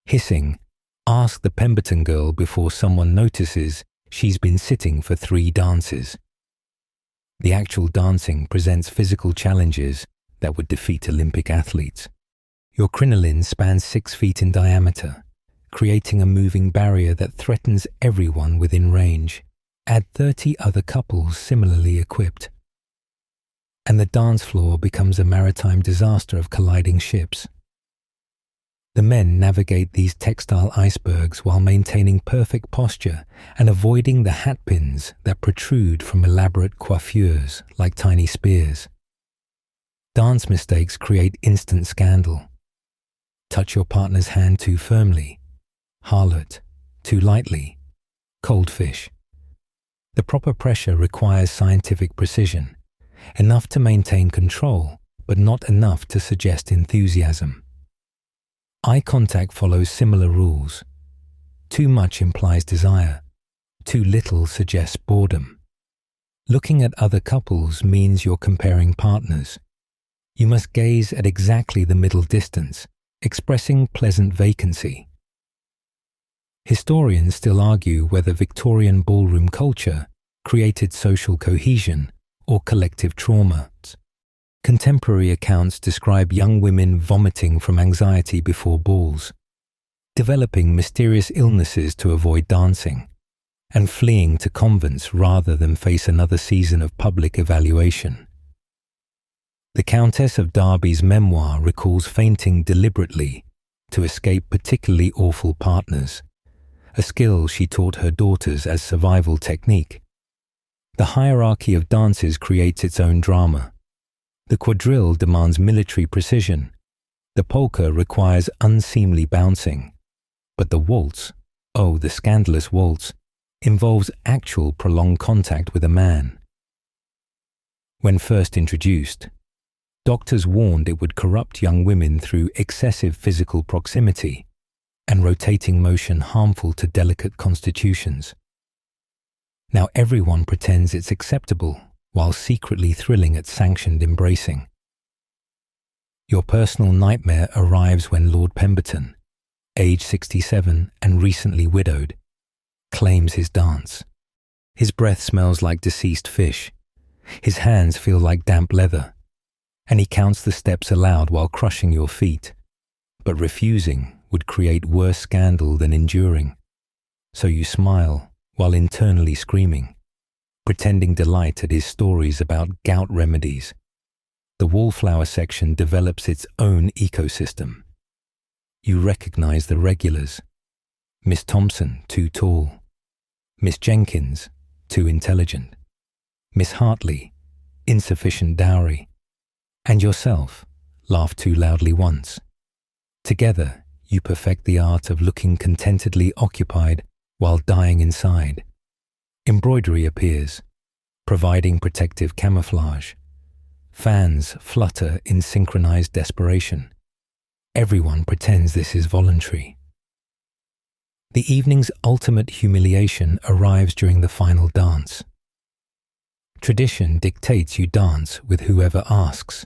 hissing, "Ask the Pemberton girl," before someone notices she's been sitting for 3 dances. The actual dancing presents physical challenges that would defeat Olympic athletes. Your crinoline spans 6 feet in diameter, creating a moving barrier that threatens everyone within range. Add 30 other couples similarly equipped, and the dance floor becomes a maritime disaster of colliding ships. The men navigate these textile icebergs while maintaining perfect posture and avoiding the hatpins that protrude from elaborate coiffures like tiny spears. Dance mistakes create instant scandal. Touch your partner's hand too firmly. Harlot, too lightly. Cold fish. The proper pressure requires scientific precision, enough to maintain control, but not enough to suggest enthusiasm. Eye contact follows similar rules. Too much implies desire. Too little suggests boredom. Looking at other couples means you're comparing partners. You must gaze at exactly the middle distance, expressing pleasant vacancy. Historians still argue whether Victorian ballroom culture created social cohesion or collective trauma. Contemporary accounts describe young women vomiting from anxiety before balls, developing mysterious illnesses to avoid dancing, and fleeing to convents rather than face another season of public evaluation. The Countess of Derby's memoir recalls fainting deliberately to escape particularly awful partners, a skill she taught her daughters as survival technique. The hierarchy of dances creates its own drama. The quadrille demands military precision. The polka requires unseemly bouncing. But the waltz, oh, the scandalous waltz, involves actual prolonged contact with a man. When first introduced, doctors warned it would corrupt young women through excessive physical proximity and rotating motion harmful to delicate constitutions. Now everyone pretends it's acceptable while secretly thrilling at sanctioned embracing. Your personal nightmare arrives when Lord Pemberton, age 67 and recently widowed, claims his dance. His breath smells like deceased fish. His hands feel like damp leather. And he counts the steps allowed while crushing your feet. But refusing would create worse scandal than enduring. So you smile while internally screaming, pretending delight at his stories about gout remedies. The wallflower section develops its own ecosystem. You recognize the regulars. Miss Thompson, too tall. Miss Jenkins, too intelligent. Miss Hartley, insufficient dowry. And yourself, laugh too loudly once. Together, you perfect the art of looking contentedly occupied while dying inside. Embroidery appears, providing protective camouflage. Fans flutter in synchronized desperation. Everyone pretends this is voluntary. The evening's ultimate humiliation arrives during the final dance. Tradition dictates you dance with whoever asks,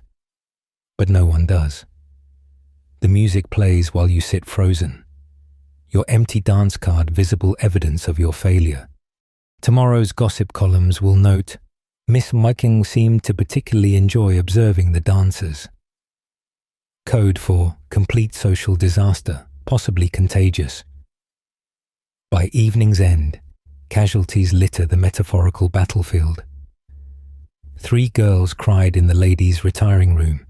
but no one does. The music plays while you sit frozen, your empty dance card visible evidence of your failure. Tomorrow's gossip columns will note, Miss Miking seemed to particularly enjoy observing the dancers. Code for complete social disaster, possibly contagious. By evening's end, casualties litter the metaphorical battlefield. 3 girls cried in the ladies' retiring room.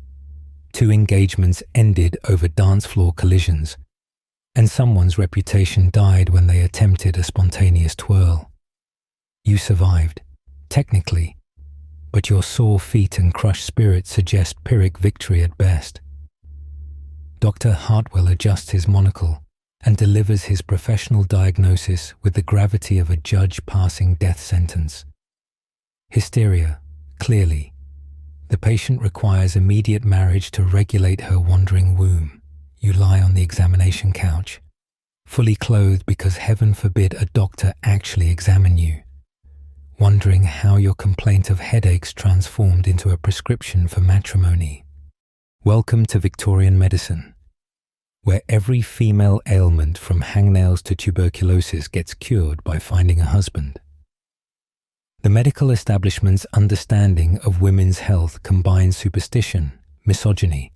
2 engagements ended over dance floor collisions, and someone's reputation died when they attempted a spontaneous twirl. You survived, technically, but your sore feet and crushed spirit suggest Pyrrhic victory at best. Dr. Hartwell adjusts his monocle and delivers his professional diagnosis with the gravity of a judge passing death sentence. Hysteria, clearly. The patient requires immediate marriage to regulate her wandering womb. You lie on the examination couch, fully clothed because heaven forbid a doctor actually examine you, wondering how your complaint of headaches transformed into a prescription for matrimony. Welcome to Victorian medicine, where every female ailment from hangnails to tuberculosis gets cured by finding a husband. The medical establishment's understanding of women's health combines superstition, misogyny,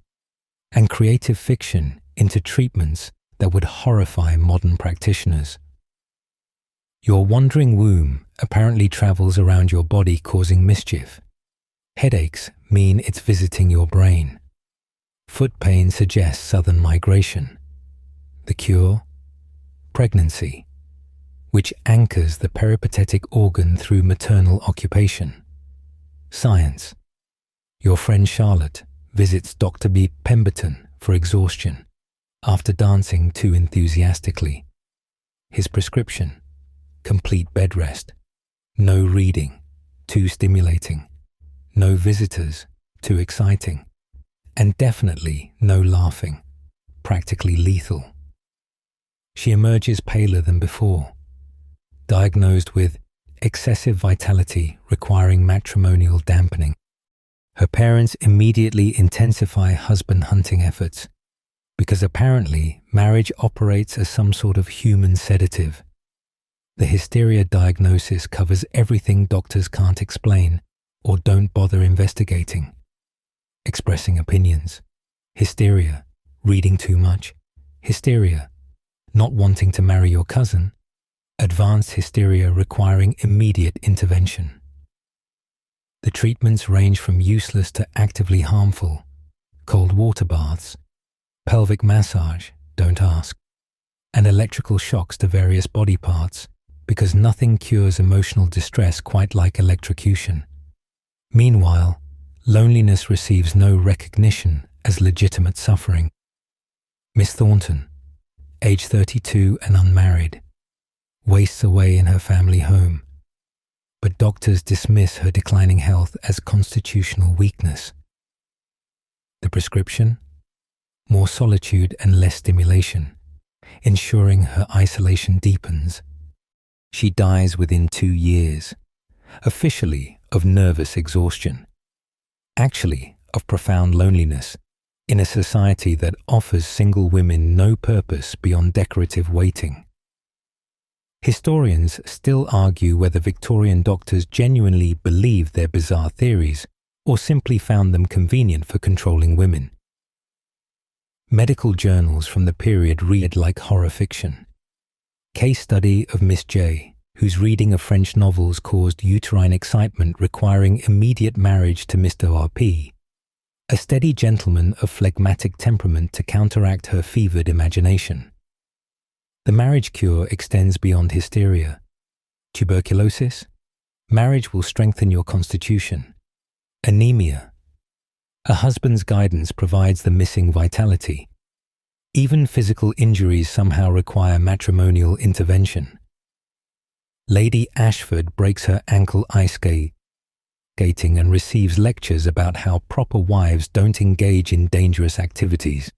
and creative fiction into treatments that would horrify modern practitioners. Your wandering womb apparently travels around your body causing mischief. Headaches mean it's visiting your brain. Foot pain suggests southern migration. The cure? Pregnancy, which anchors the peripatetic organ through maternal occupation. Science. Your friend Charlotte, visits Dr. B. Pemberton for exhaustion after dancing too enthusiastically. His prescription: complete bed rest, no reading, too stimulating, no visitors, too exciting, and definitely no laughing, practically lethal. She emerges paler than before, diagnosed with excessive vitality requiring matrimonial dampening. Her parents immediately intensify husband hunting efforts because apparently marriage operates as some sort of human sedative. The hysteria diagnosis covers everything doctors can't explain or don't bother investigating. Expressing opinions, hysteria, reading too much, hysteria, not wanting to marry your cousin, advanced hysteria requiring immediate intervention. The treatments range from useless to actively harmful: cold water baths, pelvic massage, don't ask, and electrical shocks to various body parts, because nothing cures emotional distress quite like electrocution. Meanwhile, loneliness receives no recognition as legitimate suffering. Miss Thornton, age 32 and unmarried, wastes away in her family home, but doctors dismiss her declining health as constitutional weakness. The prescription? More solitude and less stimulation, ensuring her isolation deepens. She dies within 2 years, officially of nervous exhaustion, actually of profound loneliness, in a society that offers single women no purpose beyond decorative waiting. Historians still argue whether Victorian doctors genuinely believed their bizarre theories or simply found them convenient for controlling women. Medical journals from the period read like horror fiction. Case study of Miss J, whose reading of French novels caused uterine excitement requiring immediate marriage to Mr. R.P., a steady gentleman of phlegmatic temperament to counteract her fevered imagination. The marriage cure extends beyond hysteria. Tuberculosis? Marriage will strengthen your constitution. Anemia? A husband's guidance provides the missing vitality. Even physical injuries somehow require matrimonial intervention. Lady Ashford breaks her ankle ice skating and receives lectures about how proper wives don't engage in dangerous activities,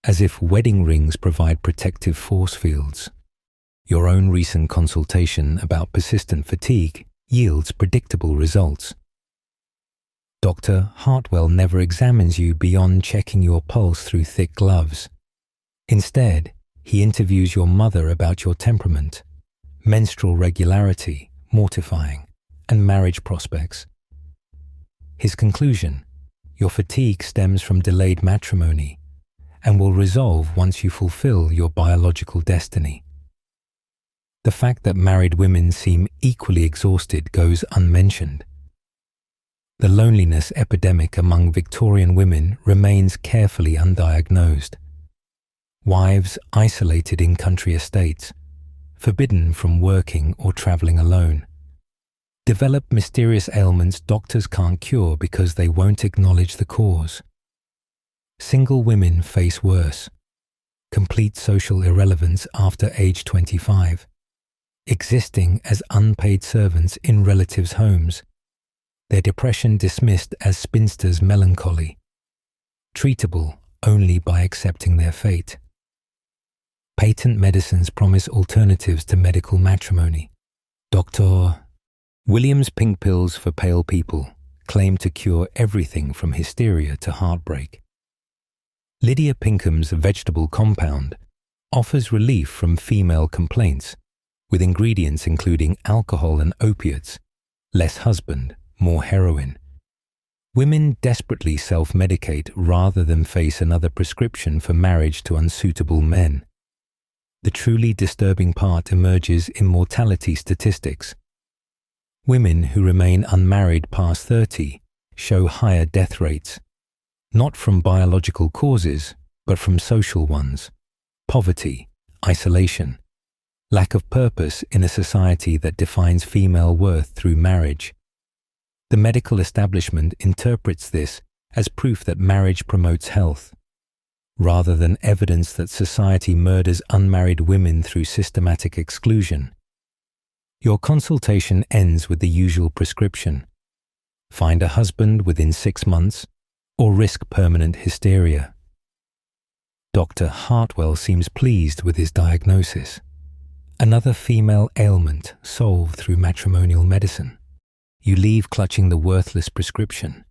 as if wedding rings provide protective force fields. Your own recent consultation about persistent fatigue yields predictable results. Dr. Hartwell never examines you beyond checking your pulse through thick gloves. Instead, he interviews your mother about your temperament, menstrual regularity, mortifying, and marriage prospects. His conclusion: your fatigue stems from delayed matrimony and will resolve once you fulfill your biological destiny. The fact that married women seem equally exhausted goes unmentioned. The loneliness epidemic among Victorian women remains carefully undiagnosed. Wives isolated in country estates, forbidden from working or travelling alone, develop mysterious ailments doctors can't cure because they won't acknowledge the cause. Single women face worse: complete social irrelevance after age 25, existing as unpaid servants in relatives' homes, their depression dismissed as spinster's melancholy, treatable only by accepting their fate. Patent medicines promise alternatives to medical matrimony. Dr. William's pink pills for pale people claim to cure everything from hysteria to heartbreak. Lydia Pinkham's vegetable compound offers relief from female complaints, with ingredients including alcohol and opiates, less husband, more heroin. Women desperately self-medicate rather than face another prescription for marriage to unsuitable men. The truly disturbing part emerges in mortality statistics. Women who remain unmarried past 30 show higher death rates, not from biological causes, but from social ones: poverty, isolation, lack of purpose in a society that defines female worth through marriage. The medical establishment interprets this as proof that marriage promotes health, rather than evidence that society murders unmarried women through systematic exclusion. Your consultation ends with the usual prescription: find a husband within 6 months or risk permanent hysteria. Dr. Hartwell seems pleased with his diagnosis. Another female ailment solved through matrimonial medicine. You leave clutching the worthless prescription,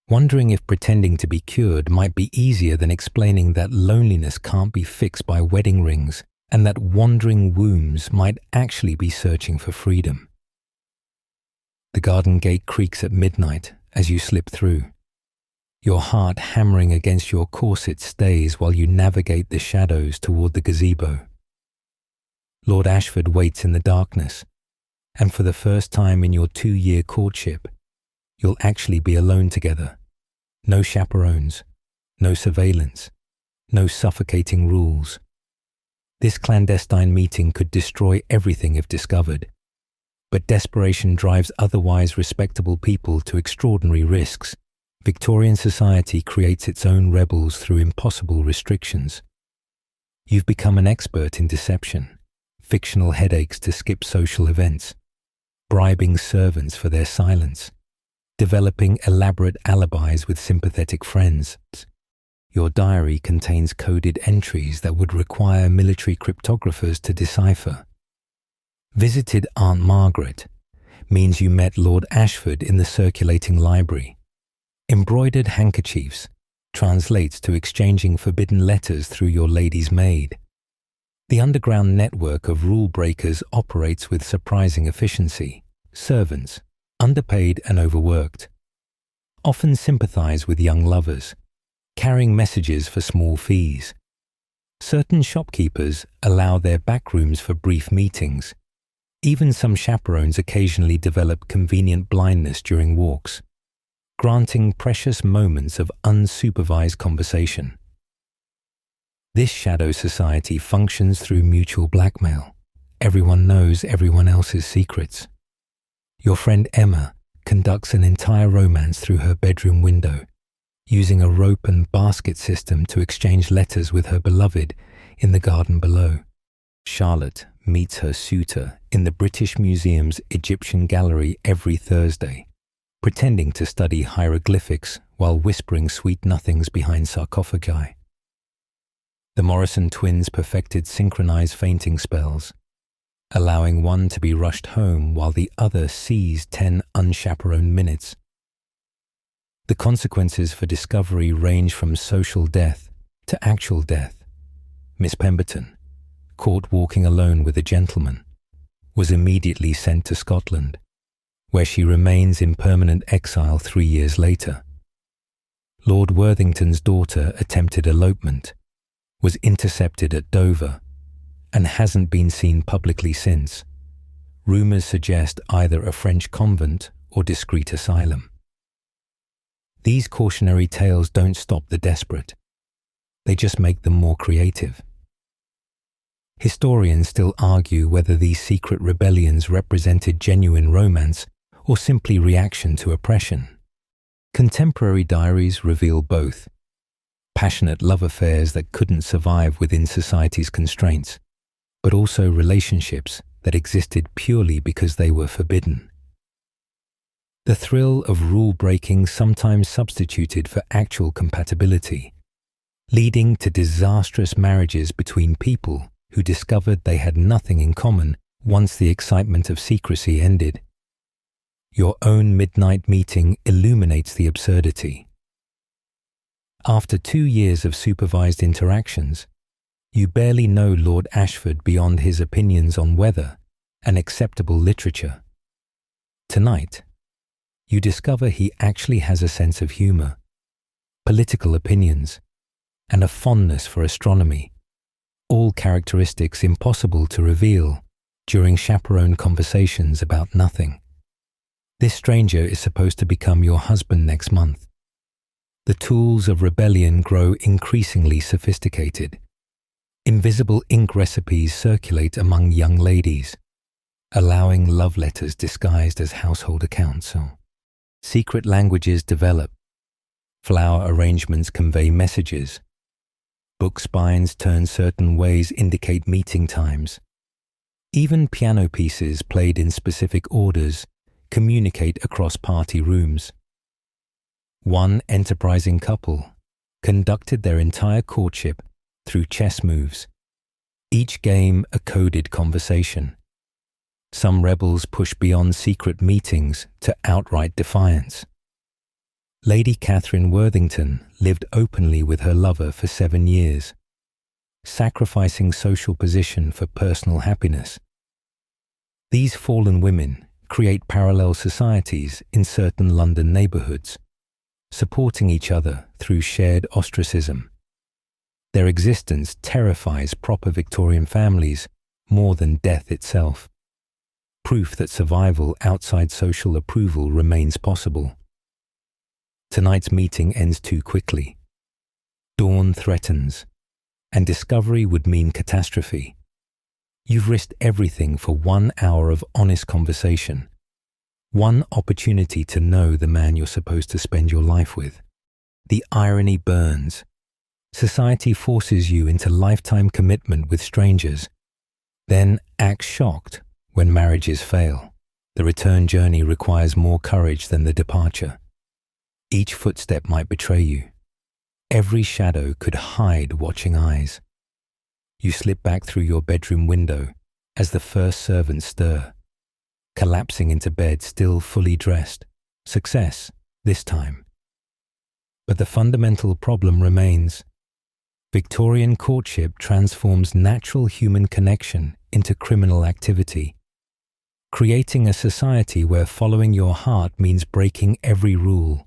wondering if pretending to be cured might be easier than explaining that loneliness can't be fixed by wedding rings and that wandering wombs might actually be searching for freedom. The garden gate creaks at midnight as you slip through. Your heart hammering against your corset stays while you navigate the shadows toward the gazebo. Lord Ashford waits in the darkness, and for the first time in your 2-year courtship, you'll actually be alone together. No chaperones, no surveillance, no suffocating rules. This clandestine meeting could destroy everything if discovered, but desperation drives otherwise respectable people to extraordinary risks. Victorian society creates its own rebels through impossible restrictions. You've become an expert in deception, fictional headaches to skip social events, bribing servants for their silence, developing elaborate alibis with sympathetic friends. Your diary contains coded entries that would require military cryptographers to decipher. Visited Aunt Margaret means you met Lord Ashford in the circulating library. Embroidered handkerchiefs translates to exchanging forbidden letters through your lady's maid. The underground network of rule breakers operates with surprising efficiency. Servants, underpaid and overworked, often sympathize with young lovers, carrying messages for small fees. Certain shopkeepers allow their back rooms for brief meetings. Even some chaperones occasionally develop convenient blindness during walks, granting precious moments of unsupervised conversation. This shadow society functions through mutual blackmail. Everyone knows everyone else's secrets. Your friend Emma conducts an entire romance through her bedroom window, using a rope and basket system to exchange letters with her beloved in the garden below. Charlotte meets her suitor in the British Museum's Egyptian Gallery every Thursday, pretending to study hieroglyphics while whispering sweet nothings behind sarcophagi. The Morrison twins perfected synchronized fainting spells, allowing one to be rushed home while the other seized 10 unchaperoned minutes. The consequences for discovery range from social death to actual death. Miss Pemberton, caught walking alone with a gentleman, was immediately sent to Scotland, where she remains in permanent exile 3 years later. Lord Worthington's daughter attempted elopement, was intercepted at Dover, and hasn't been seen publicly since. Rumours suggest either a French convent or discreet asylum. These cautionary tales don't stop the desperate. They just make them more creative. Historians still argue whether these secret rebellions represented genuine romance or simply reaction to oppression. Contemporary diaries reveal both: passionate love affairs that couldn't survive within society's constraints, but also relationships that existed purely because they were forbidden. The thrill of rule-breaking sometimes substituted for actual compatibility, leading to disastrous marriages between people who discovered they had nothing in common once the excitement of secrecy ended. Your own midnight meeting illuminates the absurdity. After 2 years of supervised interactions, you barely know Lord Ashford beyond his opinions on weather and acceptable literature. Tonight, you discover he actually has a sense of humour, political opinions, and a fondness for astronomy, all characteristics impossible to reveal during chaperone conversations about nothing. This stranger is supposed to become your husband next month. The tools of rebellion grow increasingly sophisticated. Invisible ink recipes circulate among young ladies, allowing love letters disguised as household accounts. Secret languages develop. Flower arrangements convey messages. Book spines turned certain ways indicate meeting times. Even piano pieces played in specific orders communicate across party rooms. One enterprising couple conducted their entire courtship through chess moves, each game a coded conversation. Some rebels pushed beyond secret meetings to outright defiance. Lady Catherine Worthington lived openly with her lover for 7 years, sacrificing social position for personal happiness. These fallen women create parallel societies in certain London neighbourhoods, supporting each other through shared ostracism. Their existence terrifies proper Victorian families more than death itself, proof that survival outside social approval remains possible. Tonight's meeting ends too quickly. Dawn threatens, and discovery would mean catastrophe. You've risked everything for 1 hour of honest conversation, one opportunity to know the man you're supposed to spend your life with. The irony burns. Society forces you into lifetime commitment with strangers, then acts shocked when marriages fail. The return journey requires more courage than the departure. Each footstep might betray you. Every shadow could hide watching eyes. You slip back through your bedroom window as the first servants stir, collapsing into bed still fully dressed. Success, this time. But the fundamental problem remains. Victorian courtship transforms natural human connection into criminal activity, creating a society where following your heart means breaking every rule.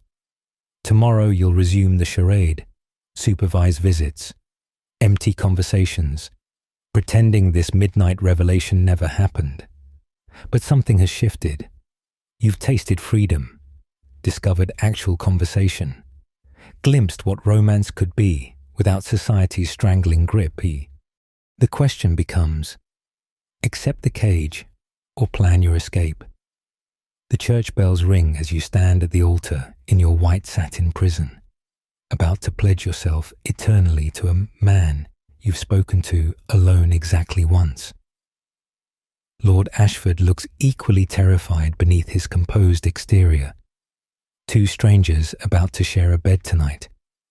Tomorrow you'll resume the charade, supervise visits, empty conversations, pretending this midnight revelation never happened. But something has shifted. You've tasted freedom, discovered actual conversation, glimpsed what romance could be without society's strangling grip. The question becomes, accept the cage or plan your escape? The church bells ring as you stand at the altar in your white satin prison, about to pledge yourself eternally to a man you've spoken to alone exactly once. Lord Ashford looks equally terrified beneath his composed exterior. Two strangers about to share a bed tonight,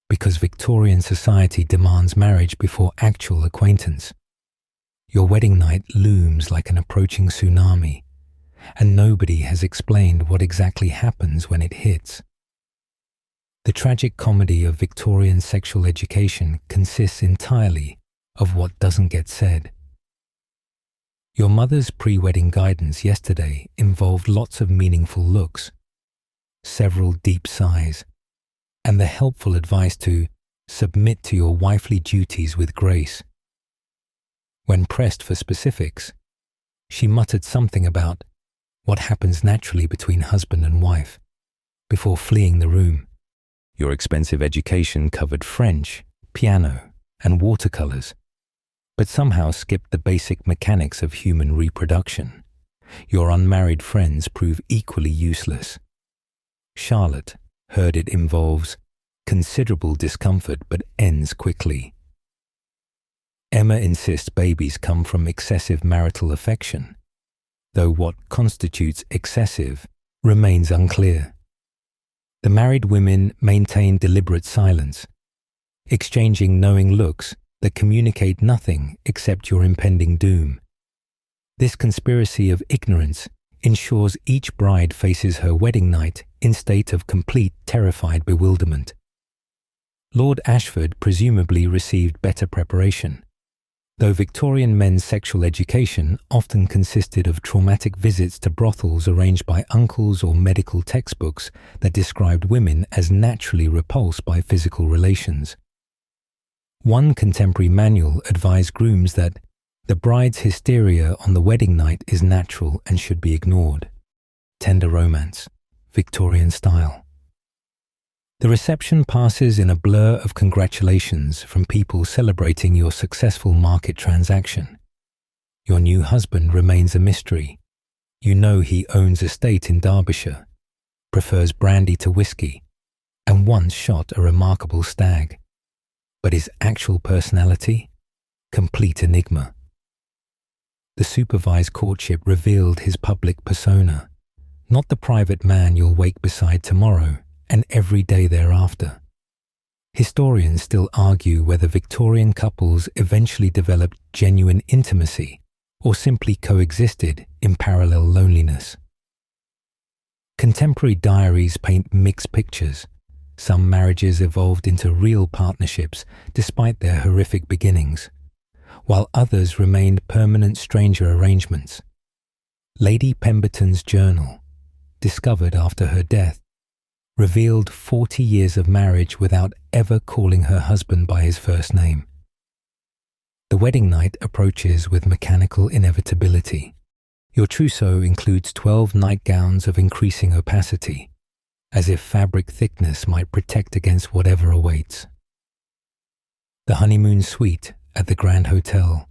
because Victorian society demands marriage before actual acquaintance. Your wedding night looms like an approaching tsunami, and nobody has explained what exactly happens when it hits. The tragic comedy of Victorian sexual education consists entirely of what doesn't get said. Your mother's pre-wedding guidance yesterday involved lots of meaningful looks, several deep sighs, and the helpful advice to submit to your wifely duties with grace. When pressed for specifics, she muttered something about what happens naturally between husband and wife before fleeing the room. Your expensive education covered French, piano, and watercolors, but somehow skipped the basic mechanics of human reproduction. Your unmarried friends prove equally useless. Charlotte heard it involves considerable discomfort but ends quickly. Emma insists babies come from excessive marital affection, though what constitutes excessive remains unclear. The married women maintain deliberate silence, exchanging knowing looks that communicate nothing except your impending doom. This conspiracy of ignorance ensures each bride faces her wedding night in state of complete terrified bewilderment. Lord Ashford presumably received better preparation, though Victorian men's sexual education often consisted of traumatic visits to brothels arranged by uncles or medical textbooks that described women as naturally repulsed by physical relations. One contemporary manual advised grooms that the bride's hysteria on the wedding night is natural and should be ignored. Tender romance, Victorian style. The reception passes in a blur of congratulations from people celebrating your successful market transaction. Your new husband remains a mystery. You know he owns a estate in Derbyshire, prefers brandy to whiskey, and once shot a remarkable stag. But his actual personality? Complete enigma. The supervised courtship revealed his public persona, not the private man you'll wake beside tomorrow and every day thereafter. Historians still argue whether Victorian couples eventually developed genuine intimacy or simply coexisted in parallel loneliness. Contemporary diaries paint mixed pictures. Some marriages evolved into real partnerships despite their horrific beginnings, while others remained permanent stranger arrangements. Lady Pemberton's journal, discovered after her death, revealed 40 years of marriage without ever calling her husband by his first name. The wedding night approaches with mechanical inevitability. Your trousseau includes 12 nightgowns of increasing opacity, as if fabric thickness might protect against whatever awaits. The honeymoon suite at the Grand Hotel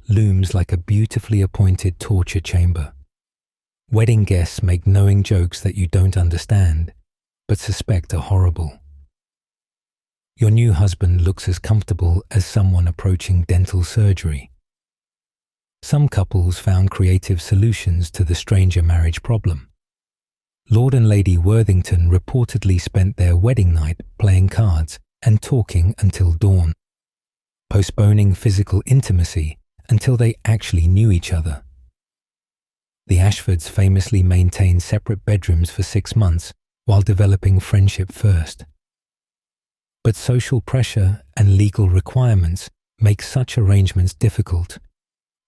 looms like a beautifully appointed torture chamber. Wedding guests make knowing jokes that you don't understand, but suspect are horrible. Your new husband looks as comfortable as someone approaching dental surgery. Some couples found creative solutions to the stranger marriage problem. Lord and Lady Worthington reportedly spent their wedding night playing cards and talking until dawn, postponing physical intimacy until they actually knew each other. The Ashfords famously maintained separate bedrooms for 6 months while developing friendship first. But social pressure and legal requirements make such arrangements difficult.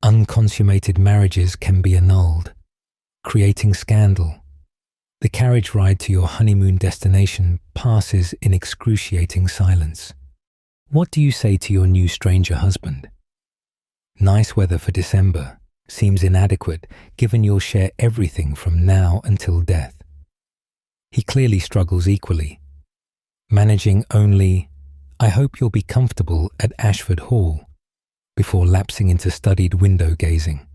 Unconsummated marriages can be annulled, creating scandal. The carriage ride to your honeymoon destination passes in excruciating silence. What do you say to your new stranger husband? Nice weather for December seems inadequate given you'll share everything from now until death. He clearly struggles equally, managing only, "I hope you'll be comfortable at Ashford Hall," before lapsing into studied window gazing.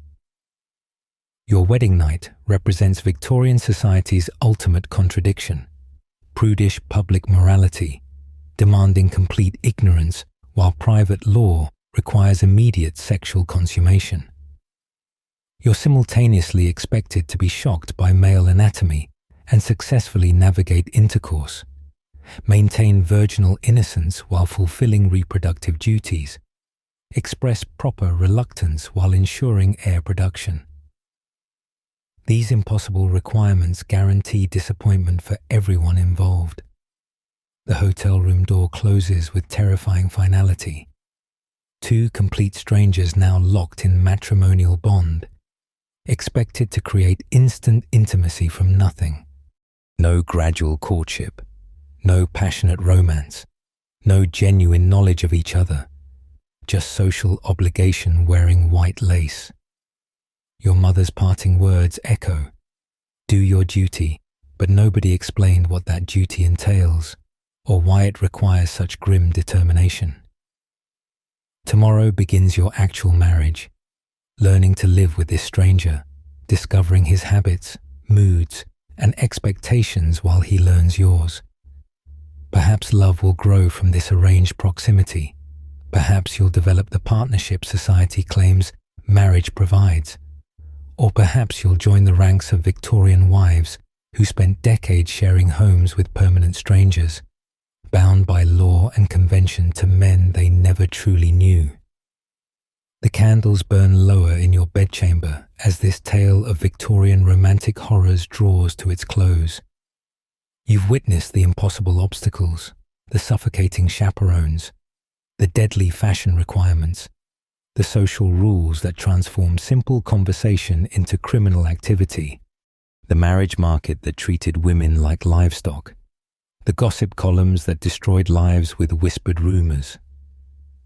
Your wedding night represents Victorian society's ultimate contradiction: prudish public morality, demanding complete ignorance, while private law requires immediate sexual consummation. You're simultaneously expected to be shocked by male anatomy and successfully navigate intercourse, maintain virginal innocence while fulfilling reproductive duties, express proper reluctance while ensuring heir production. These impossible requirements guarantee disappointment for everyone involved. The hotel room door closes with terrifying finality. 2 complete strangers now locked in matrimonial bond, expected to create instant intimacy from nothing. No gradual courtship, no passionate romance, no genuine knowledge of each other, just social obligation wearing white lace. Your mother's parting words echo, "Do your duty," but nobody explained what that duty entails or why it requires such grim determination. Tomorrow begins your actual marriage, learning to live with this stranger, discovering his habits, moods, and expectations while he learns yours. Perhaps love will grow from this arranged proximity. Perhaps you'll develop the partnership society claims marriage provides. Or perhaps you'll join the ranks of Victorian wives who spent decades sharing homes with permanent strangers, bound by law and convention to men they never truly knew. The candles burn lower in your bedchamber as this tale of Victorian romantic horrors draws to its close. You've witnessed the impossible obstacles, the suffocating chaperones, the deadly fashion requirements, the social rules that transform simple conversation into criminal activity, the marriage market that treated women like livestock, the gossip columns that destroyed lives with whispered rumors,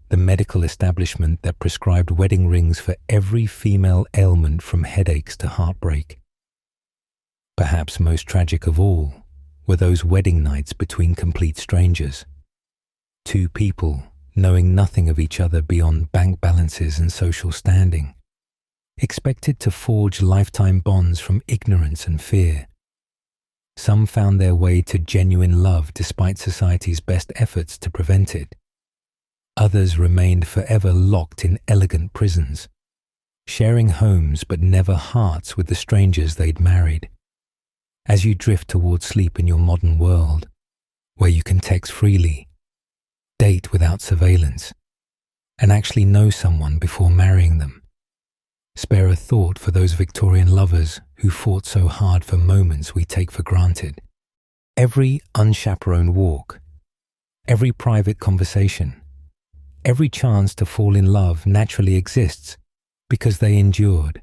the medical establishment that prescribed wedding rings for every female ailment from headaches to heartbreak. Perhaps most tragic of all were those wedding nights between complete strangers. 2 people knowing nothing of each other beyond bank balances and social standing, expected to forge lifetime bonds from ignorance and fear. Some found their way to genuine love despite society's best efforts to prevent it. Others remained forever locked in elegant prisons, sharing homes but never hearts with the strangers they'd married. As you drift toward sleep in your modern world, where you can text freely, date without surveillance, and actually know someone before marrying them, spare a thought for those Victorian lovers who fought so hard for moments we take for granted. Every unchaperoned walk, every private conversation, every chance to fall in love naturally exists because they endured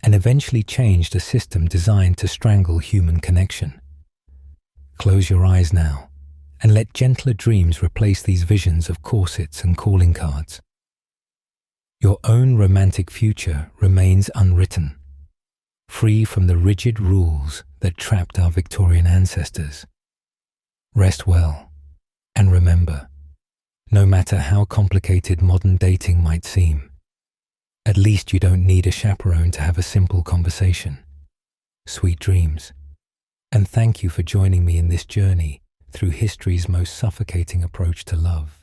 and eventually changed a system designed to strangle human connection. Close your eyes now and let gentler dreams replace these visions of corsets and calling cards. Your own romantic future remains unwritten, free from the rigid rules that trapped our Victorian ancestors. Rest well, and remember, no matter how complicated modern dating might seem, at least you don't need a chaperone to have a simple conversation. Sweet dreams, and thank you for joining me in this journey through history's most suffocating approach to love.